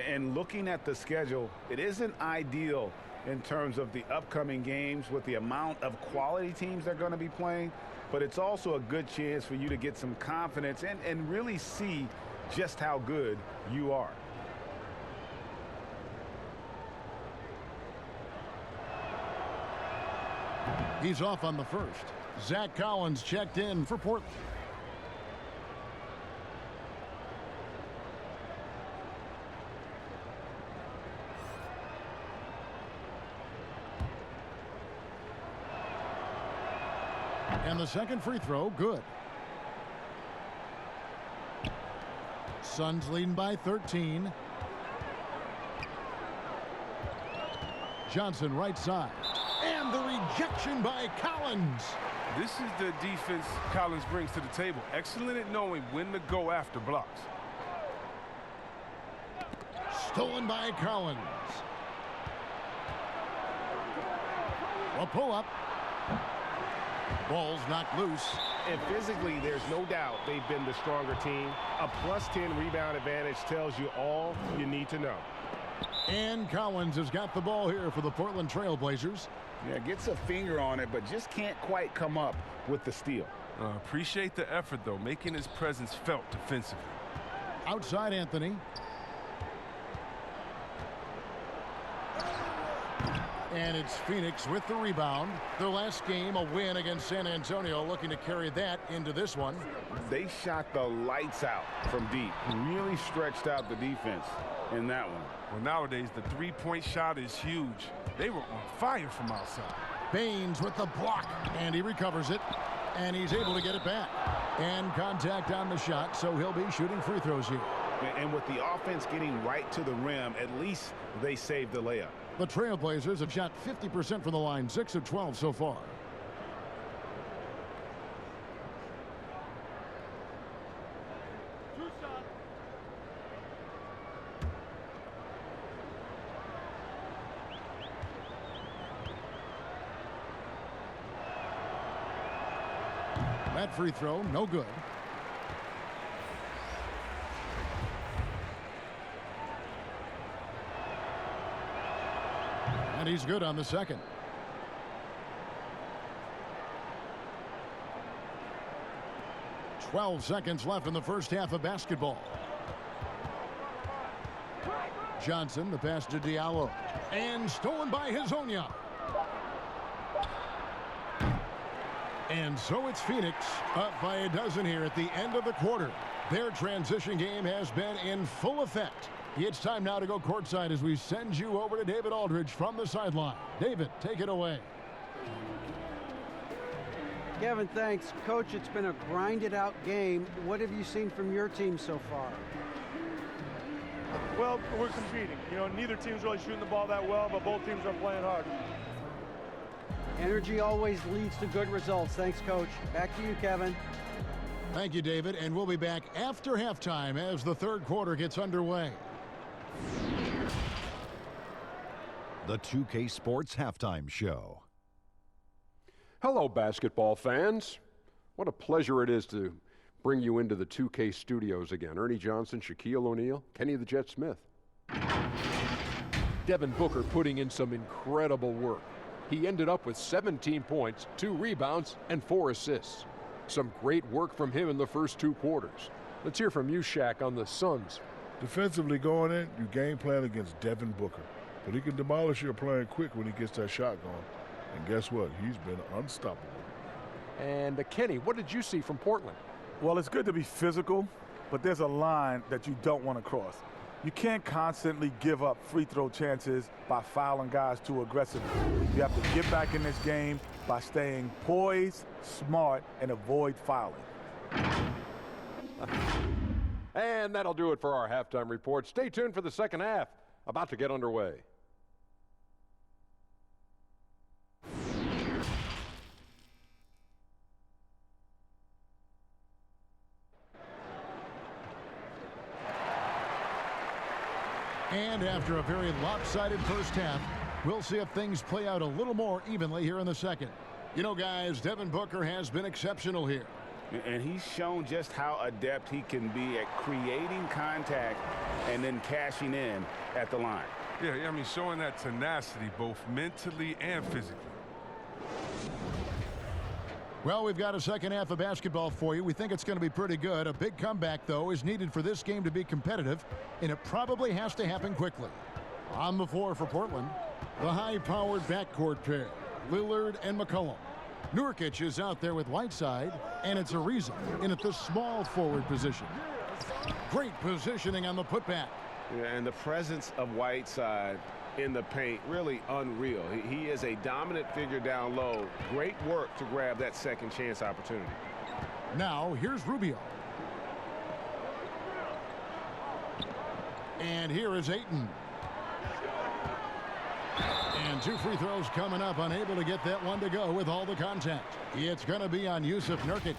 And looking at the schedule, it isn't ideal in terms of the upcoming games with the amount of quality teams they're going to be playing, but it's also a good chance for you to get some confidence and really see just how good you are. He's off on the first. Zach Collins checked in for Portland. And the second free throw, good. Suns leading by 13. Johnson right side. And the rejection by Collins. This is the defense Collins brings to the table. Excellent at knowing when to go after blocks. Stolen by Collins. A pull-up. Ball's knocked loose. And physically, there's no doubt they've been the stronger team. A +10 rebound advantage tells you all you need to know. And Collins has got the ball here for the Portland Trailblazers. Yeah, gets a finger on it, but just can't quite come up with the steal. Appreciate the effort, though, making his presence felt defensively. Outside Anthony. And it's Phoenix with the rebound. Their last game, a win against San Antonio, looking to carry that into this one. They shot the lights out from deep. Really stretched out the defense in that one. Well, nowadays, the three-point shot is huge. They were on fire from outside. Baines with the block, and he recovers it, and he's able to get it back. And contact on the shot, so he'll be shooting free throws here. And with the offense getting right to the rim, at least they saved the layup. The Trailblazers have shot 50% from the line, 6 of 12 so far. That free throw, no good. And he's good on the second. "12 seconds left in the first half of basketball. Johnson, the pass to Diallo. And stolen by Hezonja. And so it's Phoenix up by a dozen here at the end of the quarter. Their transition game has been in full effect. It's time now to go courtside as we send you over to David Aldridge from the sideline. David, take it away. Kevin, thanks. Coach, it's been a grinded-out game. What have you seen from your team so far? Well, we're competing. You know, neither team's really shooting the ball that well, but both teams are playing hard. Energy always leads to good results. Thanks, Coach. Back to you, Kevin. Thank you, David, and we'll be back after halftime as the third quarter gets underway. The 2K Sports Halftime Show. Hello, basketball fans. What a pleasure it is to bring you into the 2K studios again. Ernie Johnson, Shaquille O'Neal, Kenny the Jet Smith. Devin Booker putting in some incredible work. He ended up with 17 points, 2 rebounds, and 4 assists. Some great work from him in the first 2 quarters. Let's hear from you, Shaq, on the Suns. Defensively going in, you game plan against Devin Booker. But he can demolish your playing quick when he gets that shot going. And guess what? He's been unstoppable. And Kenny, what did you see from Portland? Well, it's good to be physical, but there's a line that you don't want to cross. You can't constantly give up free throw chances by fouling guys too aggressively. You have to get back in this game by staying poised, smart, and avoid fouling. And that'll do it for our halftime report. Stay tuned for the second half, about to get underway. And after a very lopsided first half, we'll see if things play out a little more evenly here in the second. You know, guys, Devin Booker has been exceptional here. And he's shown just how adept he can be at creating contact and then cashing in at the line. Yeah, I mean, showing that tenacity both mentally and physically. Well, we've got a second half of basketball for you. We think it's going to be pretty good. A big comeback, though, is needed for this game to be competitive, and it probably has to happen quickly. On the floor for Portland, the high-powered backcourt pair, Lillard and McCollum. Nurkic is out there with Whiteside, and it's Ariza in at the small forward position. Great positioning on the putback. Yeah, and the presence of Whiteside in the paint, really unreal. He is a dominant figure down low. Great work to grab that second chance opportunity. Now, here's Rubio. And here is Ayton. And 2 free throws coming up, unable to get that one to go with all the contact. It's going to be on Yusuf Nurkic.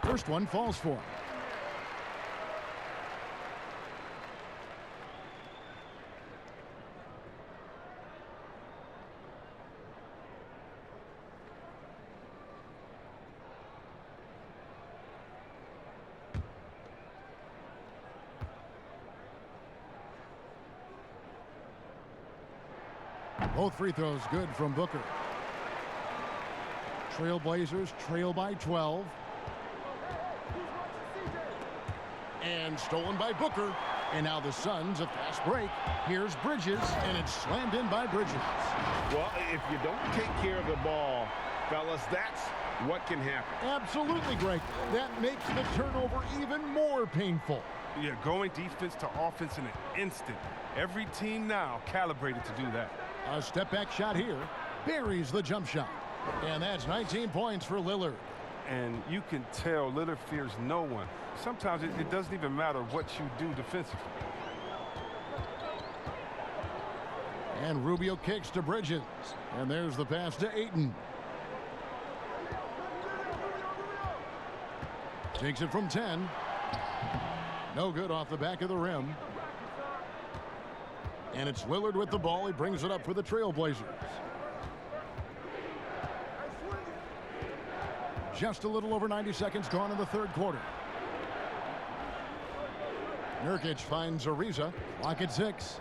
First one falls for him. Both free throws good from Booker. Trailblazers trail by 12. And stolen by Booker. And now the Suns, a fast break. Here's Bridges, and it's slammed in by Bridges. Well, if you don't take care of the ball, fellas, that's what can happen. Absolutely, Greg. That makes the turnover even more painful. Yeah, going defense to offense in an instant. Every team now calibrated to do that. A step-back shot here. Buries the jump shot. And that's 19 points for Lillard. And you can tell Lillard fears no one. Sometimes it doesn't even matter what you do defensively. And Rubio kicks to Bridges. And there's the pass to Ayton. Takes it from 10. No good off the back of the rim. And it's Lillard with the ball. He brings it up for the Trailblazers. Just a little over 90 seconds gone in the third quarter. Nurkic finds Ariza. Clock at 6.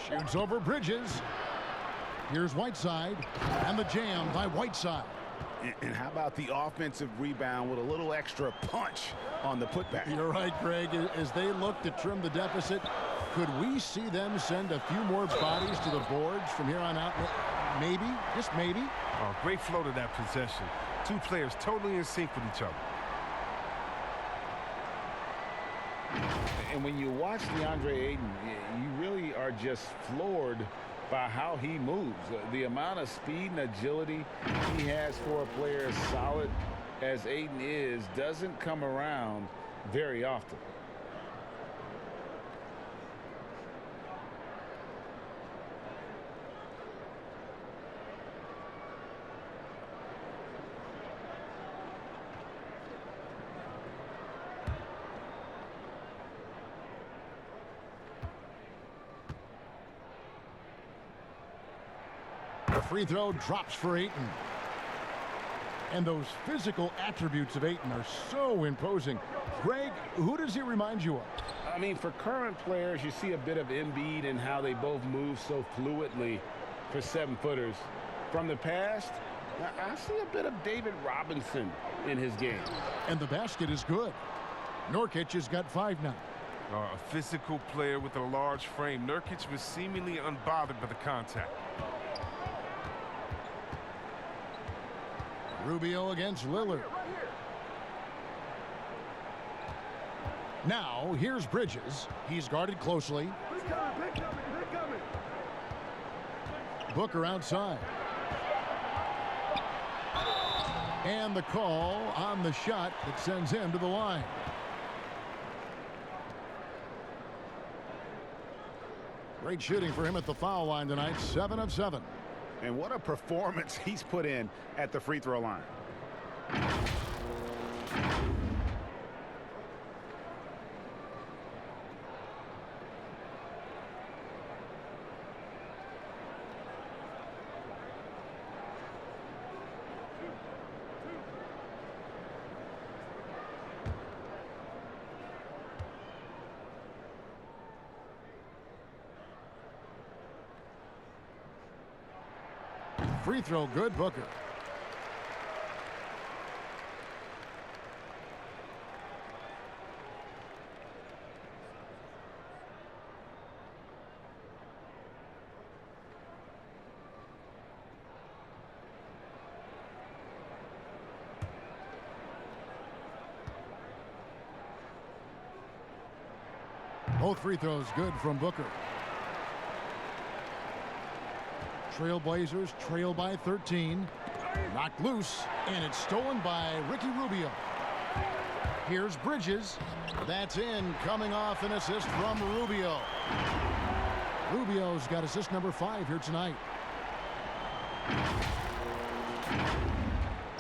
Shoots over Bridges. Here's Whiteside. And the jam by Whiteside. And how about the offensive rebound with a little extra punch on the putback? You're right, Greg. As they look to trim the deficit, could we see them send a few more bodies to the boards from here on out? Maybe, just maybe. Oh, great flow to that possession. Two players totally in sync with each other. And when you watch DeAndre Ayton, you really are just floored by how he moves. The amount of speed and agility he has for a player as solid as Ayton is doesn't come around very often. Free throw drops for Ayton. And those physical attributes of Ayton are so imposing. Greg, who does he remind you of? I mean, for current players, you see a bit of Embiid and how they both move so fluidly for 7-footers. From the past, I see a bit of David Robinson in his game. And the basket is good. Nurkic has got 5 now. A physical player with a large frame. Nurkic was seemingly unbothered by the contact. Rubio against Lillard. Now, here's Bridges. He's guarded closely. Booker outside. And the call on the shot that sends him to the line. Great shooting for him at the foul line tonight. 7 of 7. And what a performance he's put in at the free throw line. Free throw good, Booker. Both free throws good from Booker. Trailblazers trail by 13. Knocked loose, and it's stolen by Ricky Rubio. Here's Bridges. That's in, coming off an assist from Rubio. Rubio's got assist number 5 here tonight.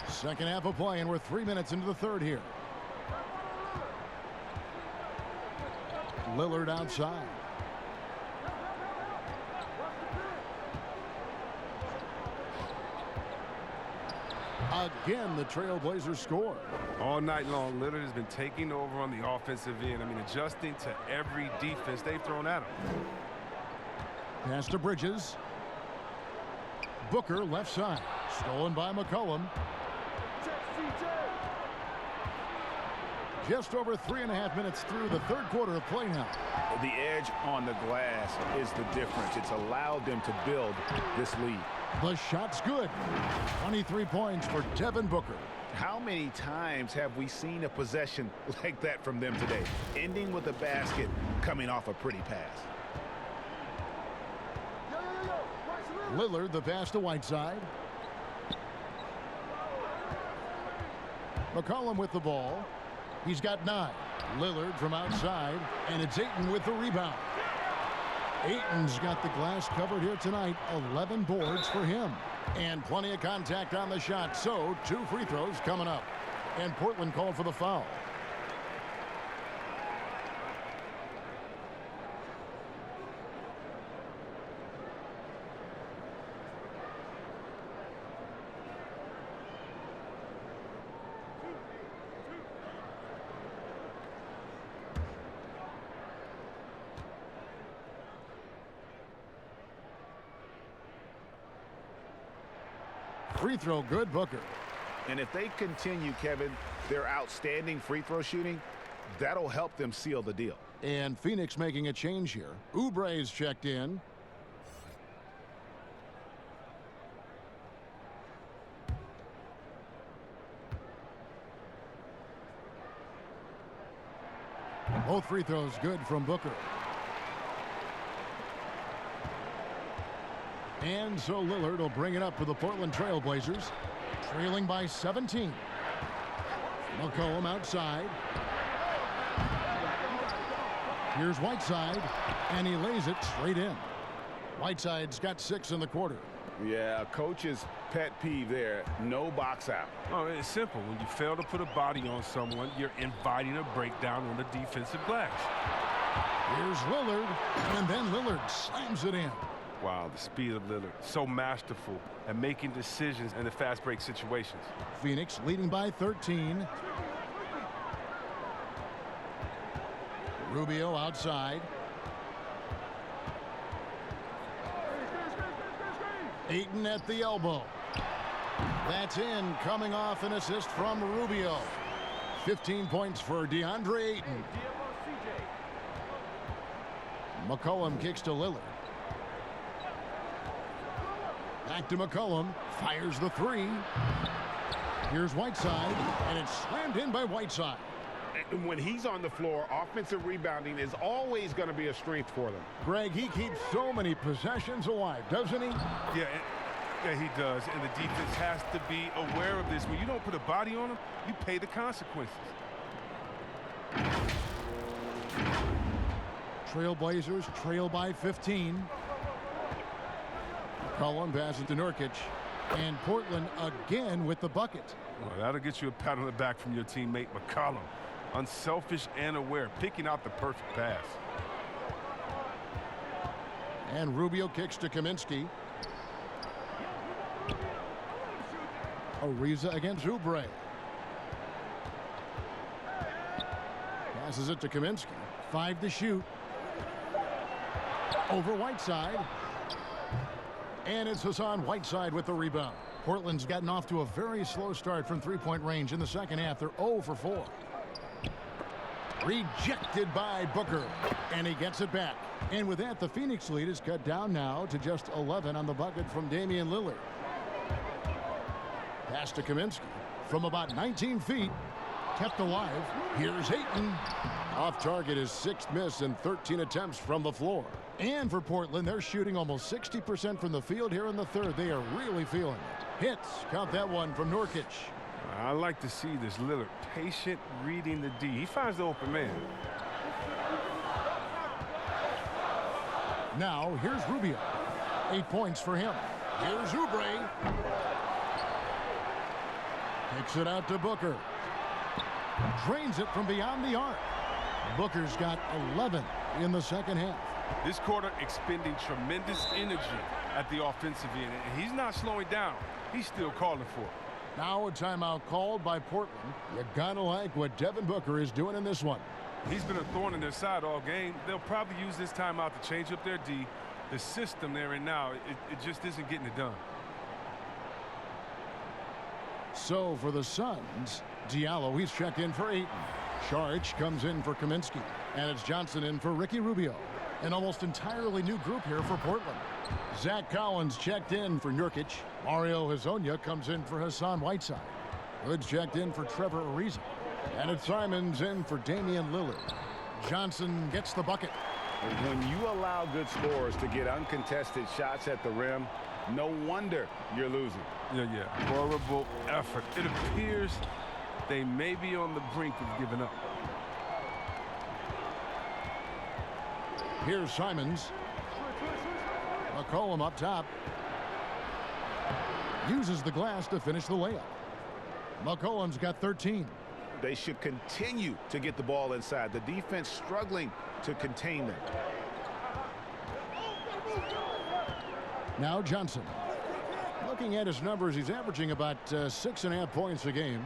Second half of play, and we're 3 minutes into the third here. Lillard outside. Again, the Trailblazers score. All night long, Lillard has been taking over on the offensive end. I mean, adjusting to every defense they've thrown at him. Pass to Bridges. Booker left side. Stolen by McCollum. Just over 3.5 minutes through the third quarter of play now. The edge on the glass is the difference. It's allowed them to build this lead. The shot's good. 23 points for Devin Booker. How many times have we seen a possession like that from them today? Ending with a basket, coming off a pretty pass. Lillard, the pass to Whiteside. McCollum with the ball. He's got 9. Lillard from outside, and it's Ayton with the rebound. Ayton's got the glass covered here tonight. 11 boards for him. And plenty of contact on the shot, so 2 free throws coming up. And Portland called for the foul. Free throw good, Booker. And if they continue, Kevin, their outstanding free throw shooting, that'll help them seal the deal. And Phoenix making a change here. Oubre's checked in. Both free throws good from Booker. And so Lillard will bring it up for the Portland Trailblazers, trailing by 17. McCollum outside. Here's Whiteside, and he lays it straight in. Whiteside's got 6 in the quarter. Yeah, coach's pet peeve there, no box out. Oh, it's simple. When you fail to put a body on someone, you're inviting a breakdown on the defensive glass. Here's Lillard, and then Lillard slams it in. Wow, the speed of Lillard. So masterful at making decisions in the fast break situations. Phoenix leading by 13. Rubio outside. Ayton at the elbow. That's in, coming off an assist from Rubio. 15 points for DeAndre Ayton. McCollum kicks to Lillard. Back to McCollum, fires the 3. Here's Whiteside, and it's slammed in by Whiteside. And when he's on the floor, offensive rebounding is always going to be a strength for them. Greg, he keeps so many possessions alive, doesn't he? Yeah, he does, and the defense has to be aware of this. When you don't put a body on him, you pay the consequences. Trailblazers trail by 15. McCollum passes to Nurkic, and Portland again with the bucket. Well, that'll get you a pat on the back from your teammate McCollum. Unselfish and aware, picking out the perfect pass. And Rubio kicks to Kaminsky. Ariza against Oubre. Passes it to Kaminsky. 5 to shoot. Over Whiteside. And it's Hassan Whiteside with the rebound. Portland's gotten off to a very slow start from three-point range in the second half. They're 0 for 4. Rejected by Booker, and he gets it back. And with that, the Phoenix lead is cut down now to just 11 on the bucket from Damian Lillard. Pass to Kaminsky from about 19 feet. Kept alive. Here's Ayton. Off target, his 6th miss and 13 attempts from the floor. And for Portland, they're shooting almost 60% from the field here in the third. They are really feeling it. Hits. Count that one from Nurkic. I like to see this Lillard patient reading the D. He finds the open man. Now, here's Rubio. 8 points for him. Here's Oubre. Kicks it out to Booker. Drains it from beyond the arc. Booker's got 11 in the second half. This quarter expending tremendous energy at the offensive end, and he's not slowing down. He's still calling for it. Now a timeout called by Portland. You gotta like what Devin Booker is doing in this one. He's been a thorn in their side all game. They'll probably use this timeout to change up their D. The system they're in now, it just isn't getting it done. So for the Suns, Diallo, he's checked in for Ayton. Saric comes in for Kaminsky. And it's Johnson in for Ricky Rubio. An almost entirely new group here for Portland. Zach Collins checked in for Nurkic. Mario Hezonja comes in for Hassan Whiteside. Hood's checked in for Trevor Ariza. And it's Simons in for Damian Lillard. Johnson gets the bucket. When you allow good scorers to get uncontested shots at the rim, no wonder you're losing. Yeah. Horrible effort. It appears they may be on the brink of giving up. Here's Simons. McCollum up top. Uses the glass to finish the layup. McCollum's got 13. They should continue to get the ball inside. The defense struggling to contain them. Now Johnson. Looking at his numbers, he's averaging about 6.5 points a game.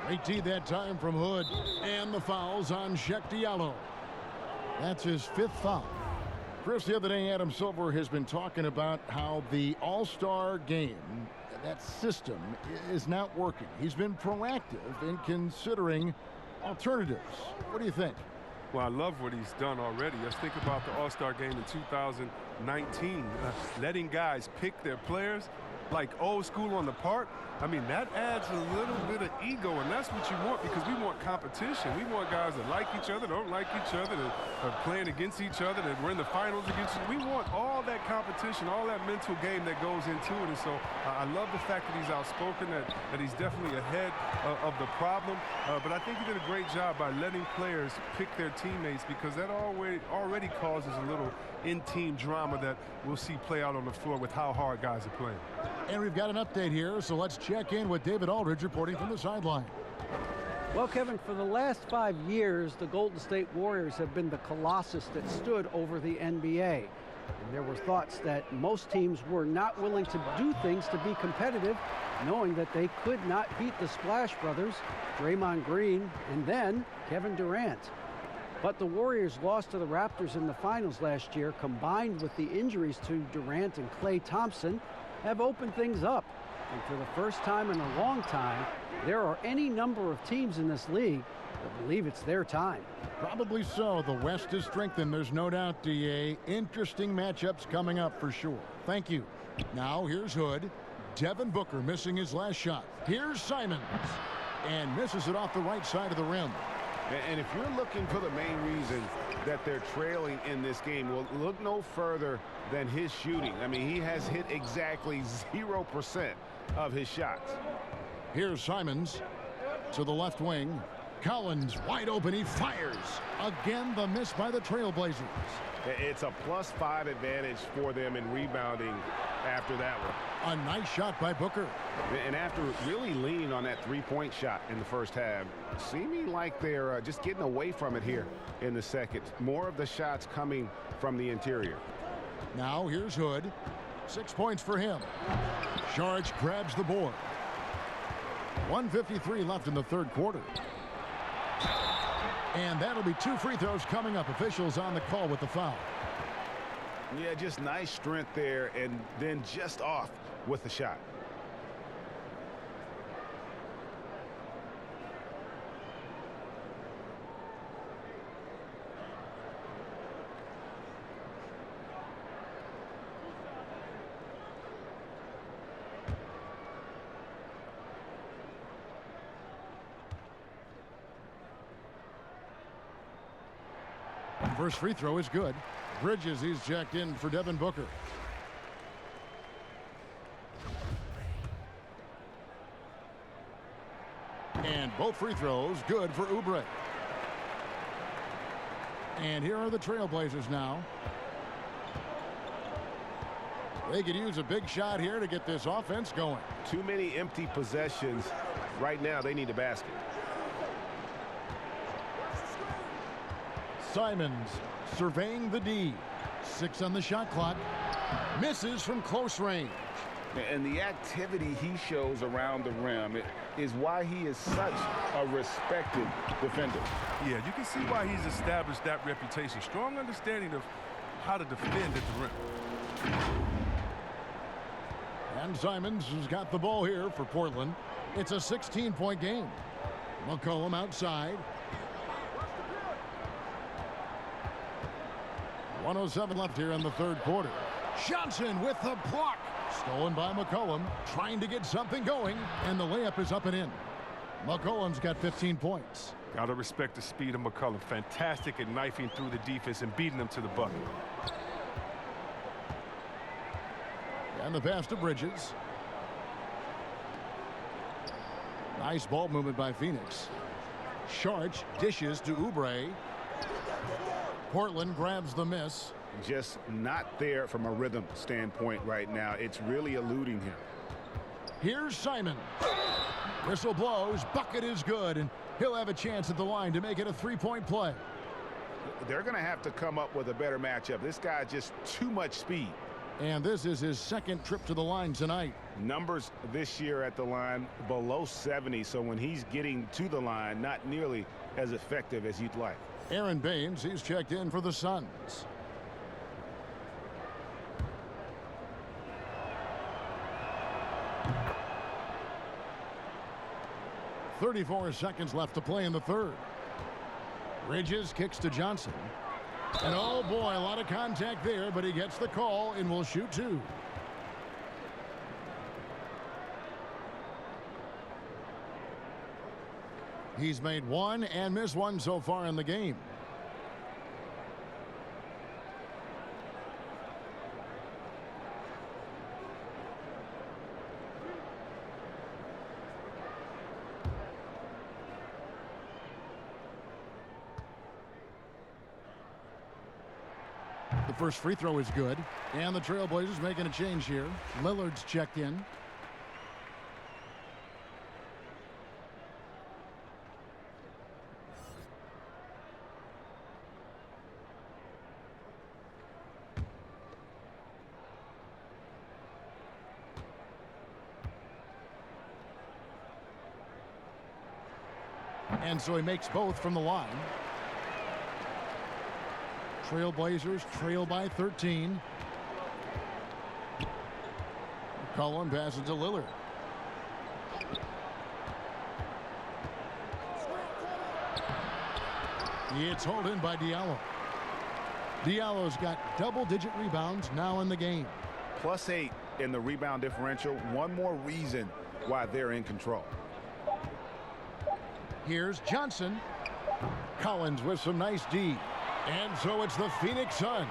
Great D that time from Hood. And the foul's on Sheck Diallo. That's his 5th foul. Chris, the other day, Adam Silver has been talking about how the All-Star game, that system, is not working. He's been proactive in considering alternatives. What do you think? Well, I love what he's done already. Let's think about the All-Star game in 2019. Letting guys pick their players like old school on the park. I mean, that adds a little bit of ego, and that's what you want because we want competition. We want guys that like each other, don't like each other, that are playing against each other, that we're in the finals against each other. We want all that competition, all that mental game that goes into it. And so I love the fact that he's outspoken, that he's definitely ahead of the problem. But I think he did a great job by letting players pick their teammates because that already causes a little in-team drama that we'll see play out on the floor with how hard guys are playing. And we've got an update here, so let's check in with David Aldridge reporting from the sideline. Well, Kevin, for the last 5 years, the Golden State Warriors have been the colossus that stood over the NBA. And there were thoughts that most teams were not willing to do things to be competitive, knowing that they could not beat the Splash Brothers, Draymond Green, and then Kevin Durant. But the Warriors lost to the Raptors in the finals last year, combined with the injuries to Durant and Klay Thompson, have opened things up. And for the first time in a long time, there are any number of teams in this league that believe it's their time. Probably so. The West is strengthened. There's no doubt, DA. Interesting matchups coming up for sure. Thank you. Now here's Hood. Devin Booker missing his last shot. Here's Simons. And misses it off the right side of the rim. And if you're looking for the main reason that they're trailing in this game, well, look no further than his shooting. I mean, he has hit exactly 0% of his shots. Here's Simons to the left wing. Collins wide open. He fires. Again, the miss by the Trailblazers. It's a +5 advantage for them in rebounding after that one. A nice shot by Booker. And after really leaning on that three-point shot in the first half, seeming like they're just getting away from it here in the second. More of the shots coming from the interior. Now here's Hood. 6 points for him. Saric grabs the board. 1:53 left in the third quarter. And that'll be 2 free throws coming up. Officials on the call with the foul. Yeah, just nice strength there, and then just off with the shot. First free throw is good. Bridges, he's checked in for Devin Booker. And both free throws good for Oubre. And here are the Trailblazers now. They could use a big shot here to get this offense going. Too many empty possessions. Right now, they need a basket. Simons surveying the D. 6 on the shot clock. Misses from close range. And the activity he shows around the rim is why he is such a respected defender. Yeah, you can see why he's established that reputation. Strong understanding of how to defend at the rim. And Simons has got the ball here for Portland. It's a 16-point game. McCollum outside. 1:07 left here in the third quarter. Johnson with the block. Stolen by McCollum. Trying to get something going. And the layup is up and in. McCollum's got 15 points. Got to respect the speed of McCollum. Fantastic at knifing through the defense and beating them to the bucket. And the pass to Bridges. Nice ball movement by Phoenix. Sharch dishes to Oubre. Portland grabs the miss. Just not there from a rhythm standpoint right now. It's really eluding him. Here's Simon. Whistle blows. Bucket is good, and he'll have a chance at the line to make it a three-point play. They're going to have to come up with a better matchup. This guy just too much speed. And this is his second trip to the line tonight. Numbers this year at the line below 70, so when he's getting to the line, not nearly as effective as you'd like. Aaron Baines, he's checked in for the Suns. .34 seconds left to play in the third. Bridges kicks to Johnson. And oh boy, a lot of contact there, but he gets the call and will shoot two. He's made one and missed one so far in the game. The first free throw is good. And the Trailblazers making a change here. Lillard's checked in. And so he makes both from the line. Trailblazers trail by 13. McCollum passes to Lillard. It's hauled in by Diallo. Diallo's got double-digit rebounds now in the game. +8 in the rebound differential. One more reason why they're in control. Here's Johnson. Collins with some nice D. And so it's the Phoenix Suns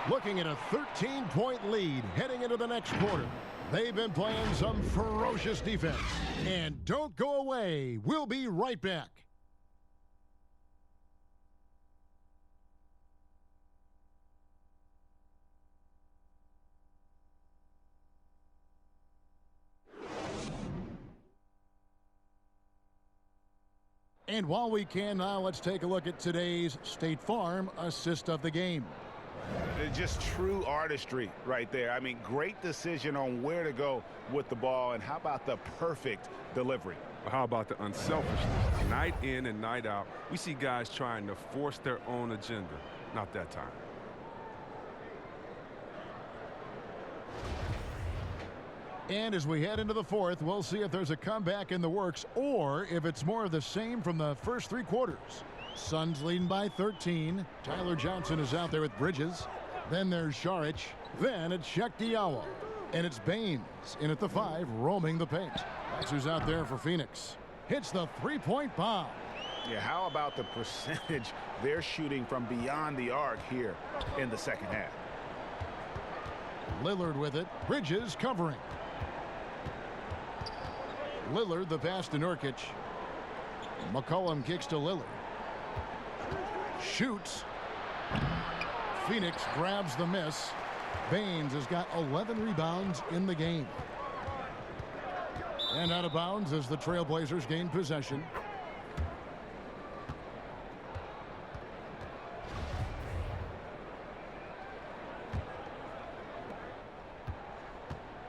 looking at a 13-point lead heading into the next quarter. They've been playing some ferocious defense. And don't go away. We'll be right back. And while we can now, let's take a look at today's State Farm assist of the game. Just true artistry right there. I mean, great decision on where to go with the ball, and how about the perfect delivery? How about the unselfishness? Night in and night out, we see guys trying to force their own agenda. Not that time. And as we head into the fourth, we'll see if there's a comeback in the works or if it's more of the same from the first 3 quarters. Suns leading by 13. Tyler Johnson is out there with Bridges. Then there's Šarić. Then it's Cheick Diallo. And it's Baines in at the 5, roaming the paint. That's who's out there for Phoenix. Hits the three-point bomb. Yeah, how about the percentage they're shooting from beyond the arc here in the second half? Lillard with it. Bridges covering. Lillard the pass to Nurkic. McCollum kicks to Lillard. Shoots. Phoenix grabs the miss. Baines has got 11 rebounds in the game. And out of bounds as the Trailblazers gain possession.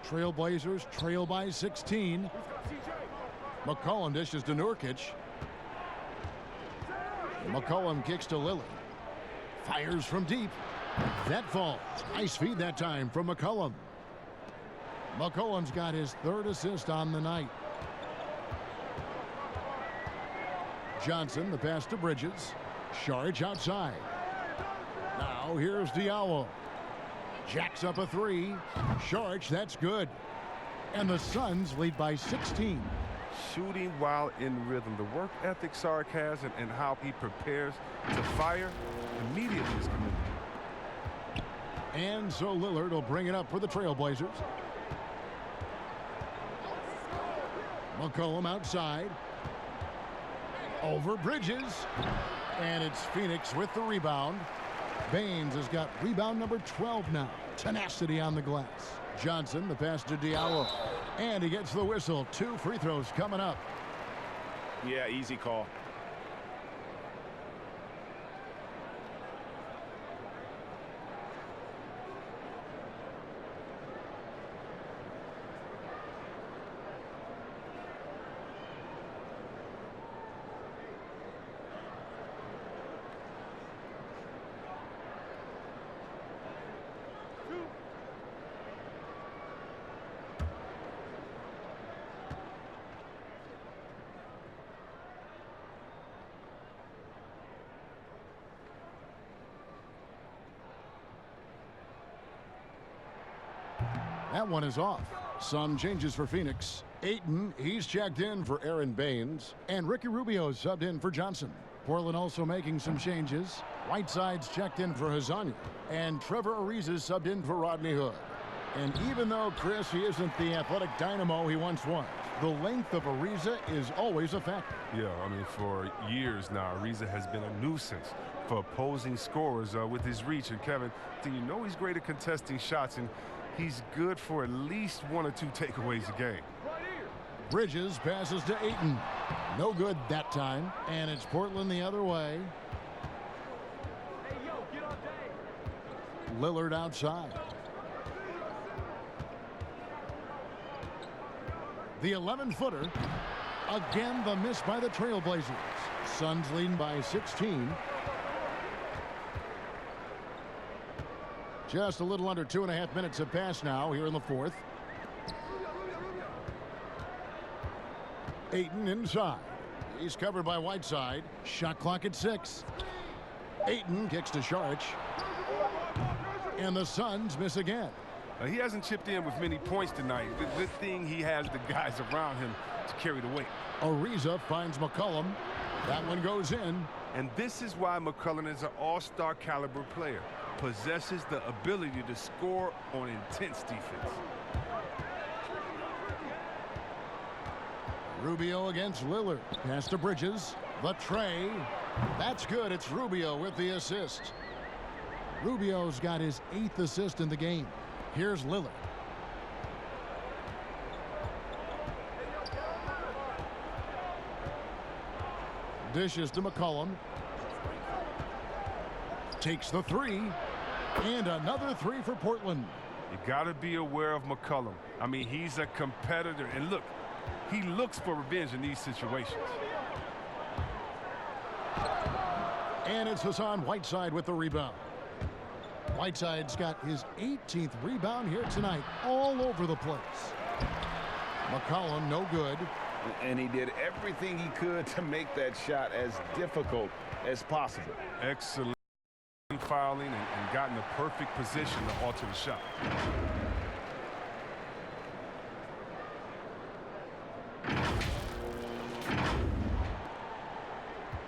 Trailblazers trail by 16. McCollum dishes to Nurkic. McCollum kicks to Lillard. Fires from deep. That falls. Nice feed that time from McCollum. McCollum's got his 3rd assist on the night. Johnson, the pass to Bridges. Šarić outside. Now here's Diallo. Jacks up a 3. Šarić, that's good. And the Suns lead by 16. Shooting while in rhythm. The work ethic Sark has and how he prepares to fire immediately is committed. And so Lillard will bring it up for the Trailblazers. McCollum outside. Over Bridges. And it's Phoenix with the rebound. Baines has got rebound number 12 now. Tenacity on the glass. Johnson, the pass to Diallo. And he gets the whistle. 2 free throws coming up. Yeah, easy call. That one is off. Some changes for Phoenix. Ayton, he's checked in for Aaron Baines. And Ricky Rubio subbed in for Johnson. Portland also making some changes. Whiteside's checked in for Hezonja. And Trevor Ariza's subbed in for Rodney Hood. And even though, Chris, he isn't the athletic dynamo he once was, the length of Ariza is always a factor. Yeah, I mean, for years now, Ariza has been a nuisance for opposing scorers with his reach. And, Kevin, do you know he's great at contesting shots, and he's good for at least 1 or 2 takeaways a game. Bridges passes to Ayton. No good that time. And it's Portland the other way. Lillard outside. The 11-footer. Again, the miss by the Trailblazers. Suns leading by 16. Just a little under 2.5 minutes have passed now here in the fourth. Ayton inside. He's covered by Whiteside. Shot clock at 6. Ayton kicks to Šarić. And the Suns miss again. He hasn't chipped in with many points tonight. The good thing he has the guys around him to carry the weight. Ariza finds McCollum. That one goes in. And this is why McCollum is an all-star caliber player. Possesses the ability to score on intense defense. Rubio against Lillard. Pass to Bridges. The tray. That's good. It's Rubio with the assist. Rubio's got his 8th assist in the game. Here's Lillard. Dishes to McCollum. Takes the 3. And another 3 for Portland. You got to be aware of McCollum. I mean, he's a competitor. And look, he looks for revenge in these situations. And it's Hassan Whiteside with the rebound. Whiteside's got his 18th rebound here tonight, all over the place. McCollum, no good. And he did everything he could to make that shot as difficult as possible. Excellent fouling and got in the perfect position to alter the shot.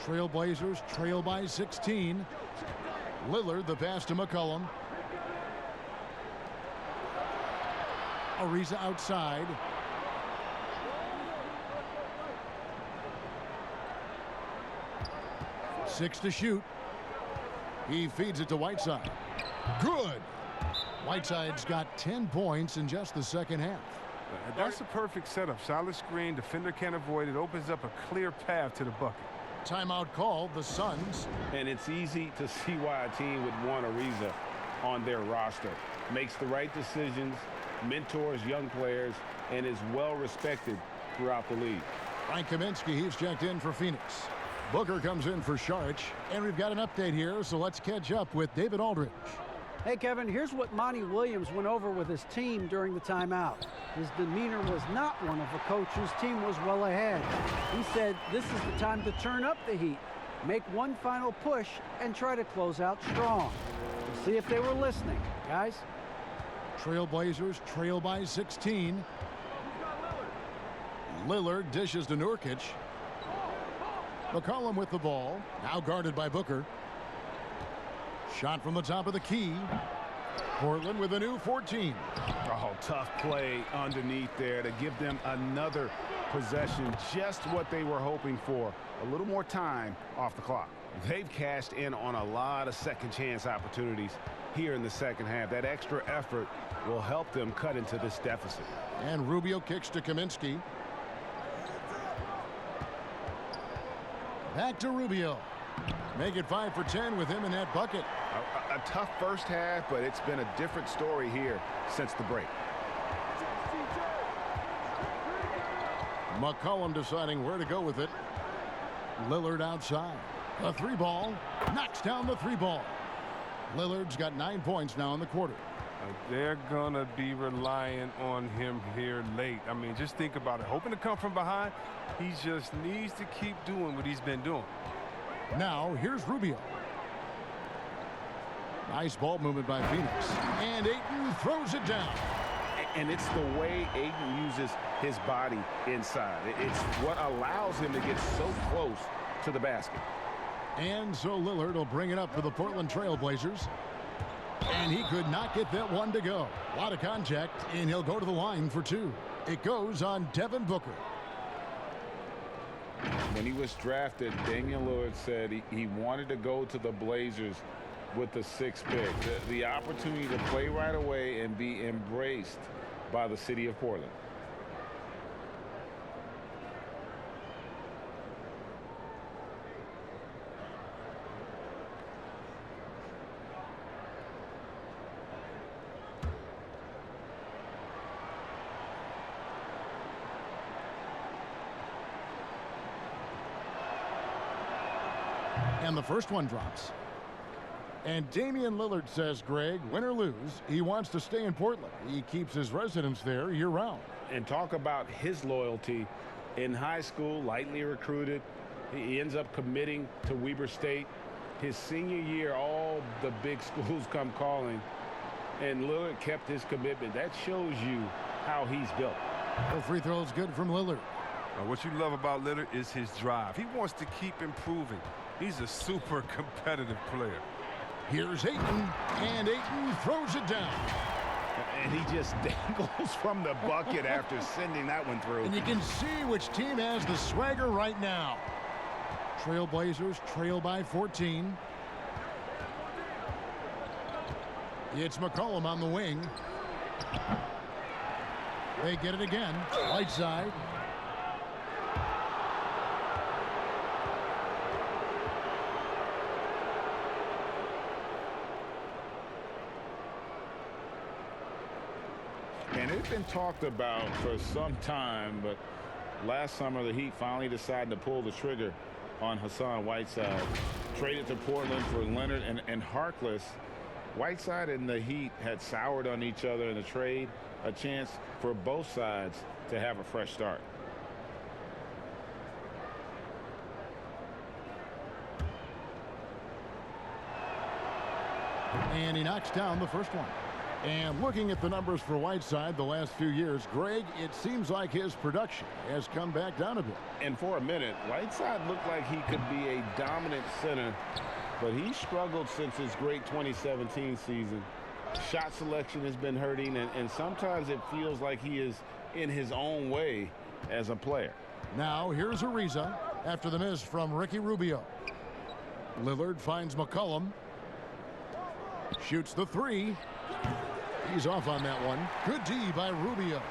Trailblazers trail by 16. Lillard, the pass to McCollum. Ariza outside. Six to shoot. He feeds it to Whiteside. Good. Whiteside's got 10 points in just the second half. That's a perfect setup. Solid screen. Defender can't avoid it. Opens up a clear path to the bucket. Timeout called, the Suns. And it's easy to see why a team would want Ariza on their roster. Makes the right decisions, mentors young players, and is well respected throughout the league. Frank Kaminsky, he's checked in for Phoenix. Booker comes in for Sharch. And we've got an update here, so let's catch up with David Aldridge. Hey, Kevin, here's what Monty Williams went over with his team during the timeout. His demeanor was not one of a coach whose team was well ahead. He said this is the time to turn up the heat, make one final push, and try to close out strong. We'll see if they were listening, guys. Trailblazers trail by 16. Lillard dishes to Nurkic. McCollum with the ball, now guarded by Booker. Shot from the top of the key. Portland with a new 14. Oh, tough play underneath there to give them another possession, just what they were hoping for. A little more time off the clock. They've cashed in on a lot of second chance opportunities here in the second half. That extra effort will help them cut into this deficit. And Rubio kicks to Kaminsky. Back to Rubio. Make it 5 for 10 with him in that bucket. A tough first half, but it's been a different story here since the break. McCollum deciding where to go with it. Lillard outside. A three ball. Knocks down the three ball. Lillard's got 9 points now in the quarter. They're going to be relying on him here late. I mean, just think about it. Hoping to come from behind, he just needs to keep doing what he's been doing. Now, here's Rubio. Nice ball movement by Phoenix. And Ayton throws it down. And it's the way Ayton uses his body inside. It's what allows him to get so close to the basket. And so Lillard will bring it up for the Portland Trailblazers. And he could not get that one to go. A lot of contact, and he'll go to the line for two. It goes on Devin Booker. When he was drafted, Damian Lillard said he wanted to go to the Blazers with the 6th pick. The opportunity to play right away and be embraced by the city of Portland. And the first one drops. And Damian Lillard says, Greg, win or lose, he wants to stay in Portland. He keeps his residence there year-round. And talk about his loyalty. In high school, lightly recruited. He ends up committing to Weber State. His senior year, all the big schools come calling. And Lillard kept his commitment. That shows you how he's built. The free throw is good from Lillard. What you love about Lillard is his drive. He wants to keep improving. He's a super competitive player. Here's Ayton, and Ayton throws it down. And he just dangles from the bucket after sending that one through. And you can see which team has the swagger right now. Trailblazers trail by 14. It's McCollum on the wing. They get it again. Whiteside. And it's been talked about for some time, but last summer the Heat finally decided to pull the trigger on Hassan Whiteside. Traded to Portland for Leonard and Harkless. Whiteside and the Heat had soured on each other in the trade, a chance for both sides to have a fresh start. And he knocks down the first one. And looking at the numbers for Whiteside the last few years, Greg, it seems like his production has come back down a bit. And for a minute, Whiteside looked like he could be a dominant center, but he struggled since his great 2017 season. Shot selection has been hurting, and sometimes it feels like he is in his own way as a player. Now here's Ariza after the miss from Ricky Rubio. Lillard finds McCollum. Shoots the three. He's off on that one. Good D by Rubio.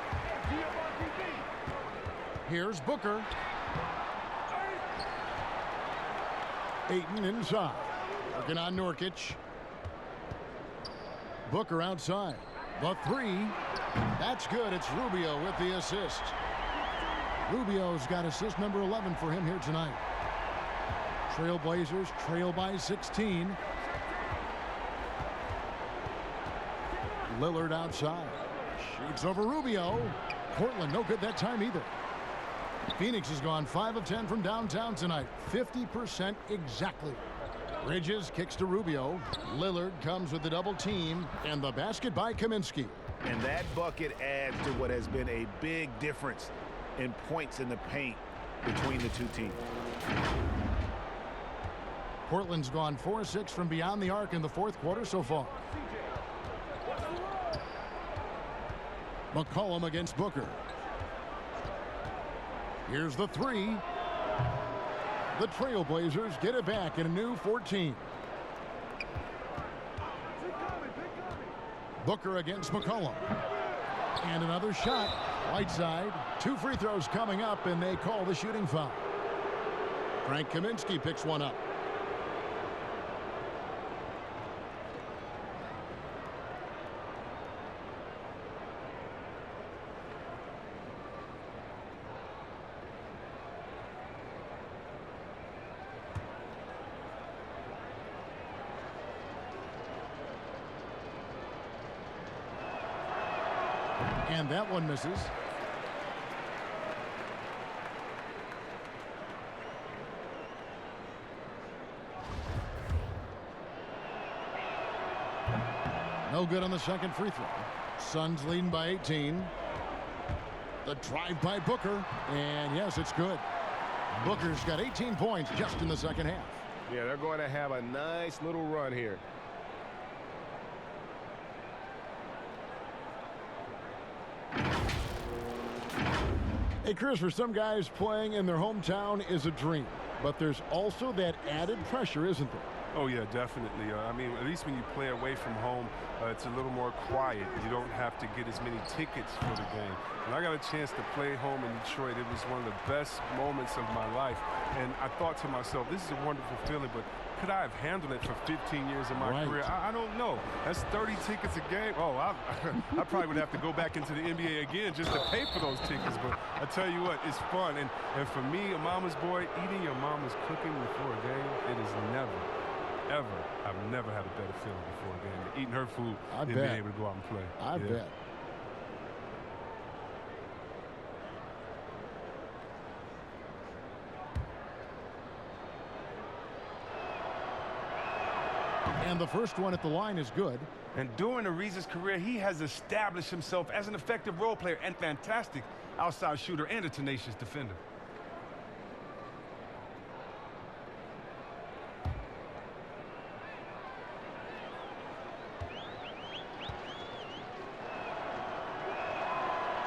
Here's Booker. Ayton inside. Working on Nurkic. Booker outside. The three. That's good. It's Rubio with the assist. Rubio's got assist number 11 for him here tonight. Trailblazers trail by 16. Lillard outside. Shoots over Rubio. Portland no good that time either. Phoenix has gone 5 of 10 from downtown tonight. 50% exactly. Bridges kicks to Rubio. Lillard comes with the double team. And the basket by Kaminsky. And that bucket adds to what has been a big difference in points in the paint between the two teams. Portland's gone 4-6 from beyond the arc in the fourth quarter so far. McCollum against Booker. Here's the three. The Trailblazers get it back in a new 14. Booker against McCollum. And another shot. Whiteside. 2 free throws coming up, and they call the shooting foul. Frank Kaminsky picks one up. And that one misses. No good on the second free throw. Suns leading by 18. The drive by Booker. And yes, it's good. Booker's got 18 points just in the second half. Yeah, they're going to have a nice little run here. Hey, Chris, for some guys, playing in their hometown is a dream. But there's also that added pressure, isn't there? Oh, yeah, definitely. I mean, at least when you play away from home, it's a little more quiet. You don't have to get as many tickets for the game. When I got a chance to play home in Detroit, it was one of the best moments of my life. And I thought to myself, this is a wonderful feeling, but could I have handled it for 15 years of my career? I don't know. That's 30 tickets a game. Oh, I probably would have to go back into the NBA again just to pay for those tickets. But I tell you what, it's fun. And for me, a mama's boy, eating your mama's cooking before a game, it is never, ever, I've never had a better feeling before a game. Eating her food and being able to go out and play. I bet. And the first one at the line is good. And during Ariza's career, he has established himself as an effective role player and fantastic outside shooter and a tenacious defender.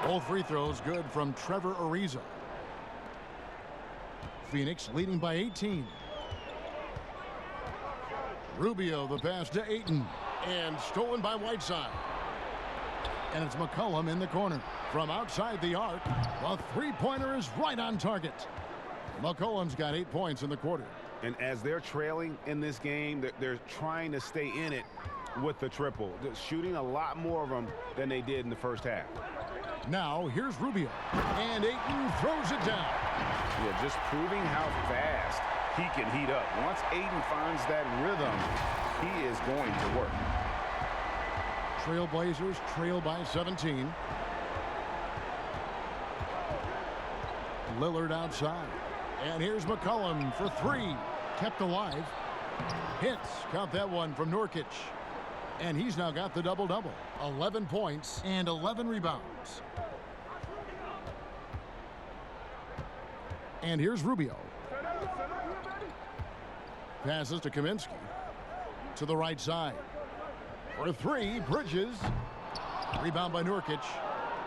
Both free throws good from Trevor Ariza. Phoenix leading by 18. Rubio, the pass to Ayton, and stolen by Whiteside. And it's McCollum in the corner. From outside the arc, the three-pointer is right on target. McCollum's got 8 points in the quarter. And as they're trailing in this game, they're trying to stay in it with the triple. They're shooting a lot more of them than they did in the first half. Now, here's Rubio. And Ayton throws it down. Yeah, just proving how fast he can heat up. Once Ayton finds that rhythm, he is going to work. Trailblazers trail by 17. Lillard outside. And here's McCollum for three. Kept alive. Hits. Count that one from Nurkic. And he's now got the double-double. 11 points and 11 rebounds. And here's Rubio. Passes to Kaminsky. To the right side. For three, Bridges. Rebound by Nurkic.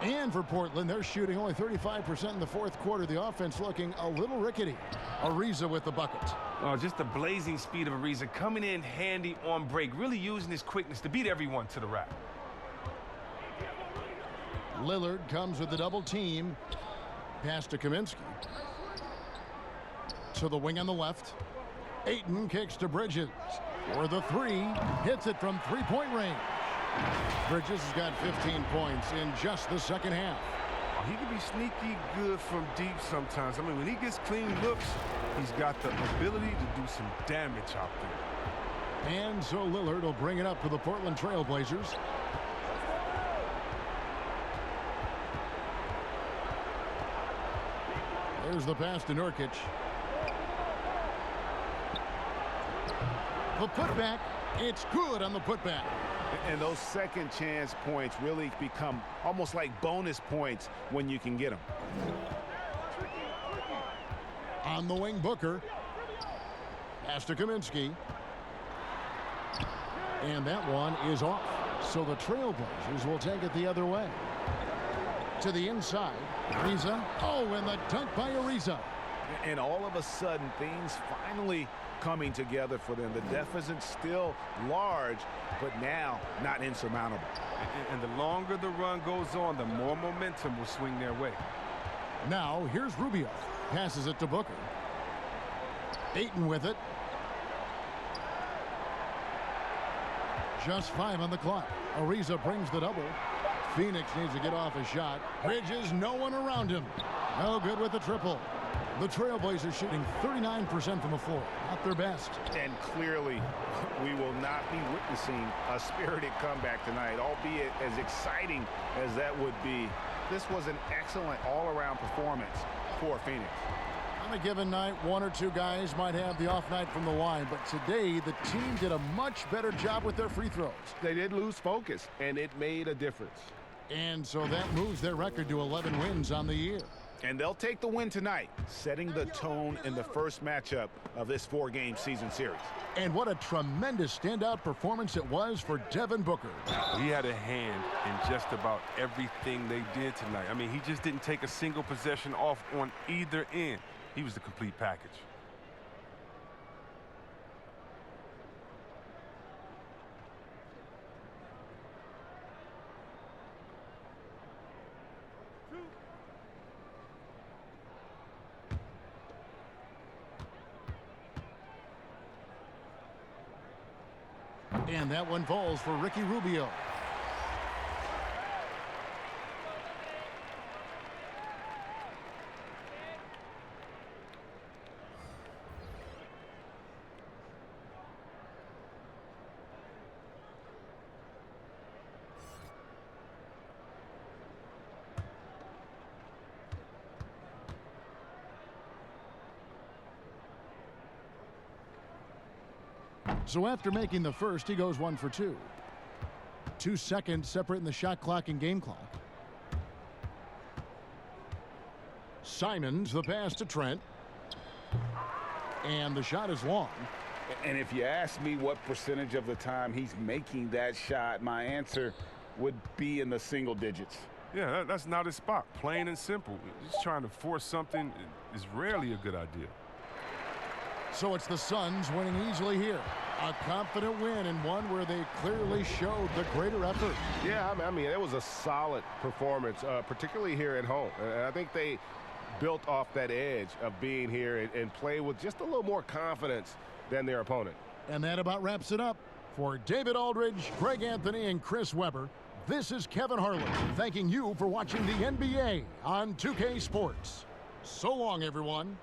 And for Portland, they're shooting only 35% in the fourth quarter. The offense looking a little rickety. Ariza with the bucket. Oh, just the blazing speed of Ariza, coming in handy on break, really using his quickness to beat everyone to the rack. Lillard comes with the double team. Pass to Kaminsky. To the wing on the left. Ayton kicks to Bridges. For the three, hits it from three-point range. Bridges has got 15 points in just the second half. He can be sneaky good from deep sometimes. I mean, when he gets clean looks, he's got the ability to do some damage out there. And so Lillard will bring it up for the Portland Trailblazers. There's the pass to Nurkic. The putback, it's good on the putback. And those second chance points really become almost like bonus points when you can get them. On the wing, Booker. Pass to Kaminsky. And that one is off. So the Trailblazers will take it the other way. To the inside. Ariza. Oh, and the dunk by Ariza. And all of a sudden, things finally coming together for them. The deficit's still large, but now not insurmountable. And the longer the run goes on, the more momentum will swing their way. Now, here's Rubio. Passes it to Booker. Ayton with it. Just 5 on the clock. Ariza brings the double. Phoenix needs to get off a shot. Bridges, no one around him. No good with the triple. The Trailblazers shooting 39% from the floor. Not their best. And clearly, we will not be witnessing a spirited comeback tonight, albeit as exciting as that would be. This was an excellent all-around performance for Phoenix. On a given night, one or two guys might have the off night from the line, but today the team did a much better job with their free throws. They did lose focus, and it made a difference. And so that moves their record to 11 wins on the year. And they'll take the win tonight, setting the tone in the first matchup of this 4-game season series. And what a tremendous standout performance it was for Devin Booker. He had a hand in just about everything they did tonight. I mean, he just didn't take a single possession off on either end. He was the complete package. And that one falls for Ricky Rubio. So after making the first, he goes 1 for 2. 2 seconds separating the shot clock and game clock. Simons, the pass to Trent. And the shot is long. And if you ask me what percentage of the time he's making that shot, my answer would be in the single digits. Yeah, that's not his spot. Plain and simple. Just trying to force something is rarely a good idea. So it's the Suns winning easily here. A confident win, and one where they clearly showed the greater effort. Yeah, I mean, it was a solid performance, particularly here at home. And I think they built off that edge of being here and play with just a little more confidence than their opponent. And that about wraps it up. For David Aldridge, Greg Anthony, and Chris Webber, this is Kevin Harlan thanking you for watching the NBA on 2K Sports. So long, everyone.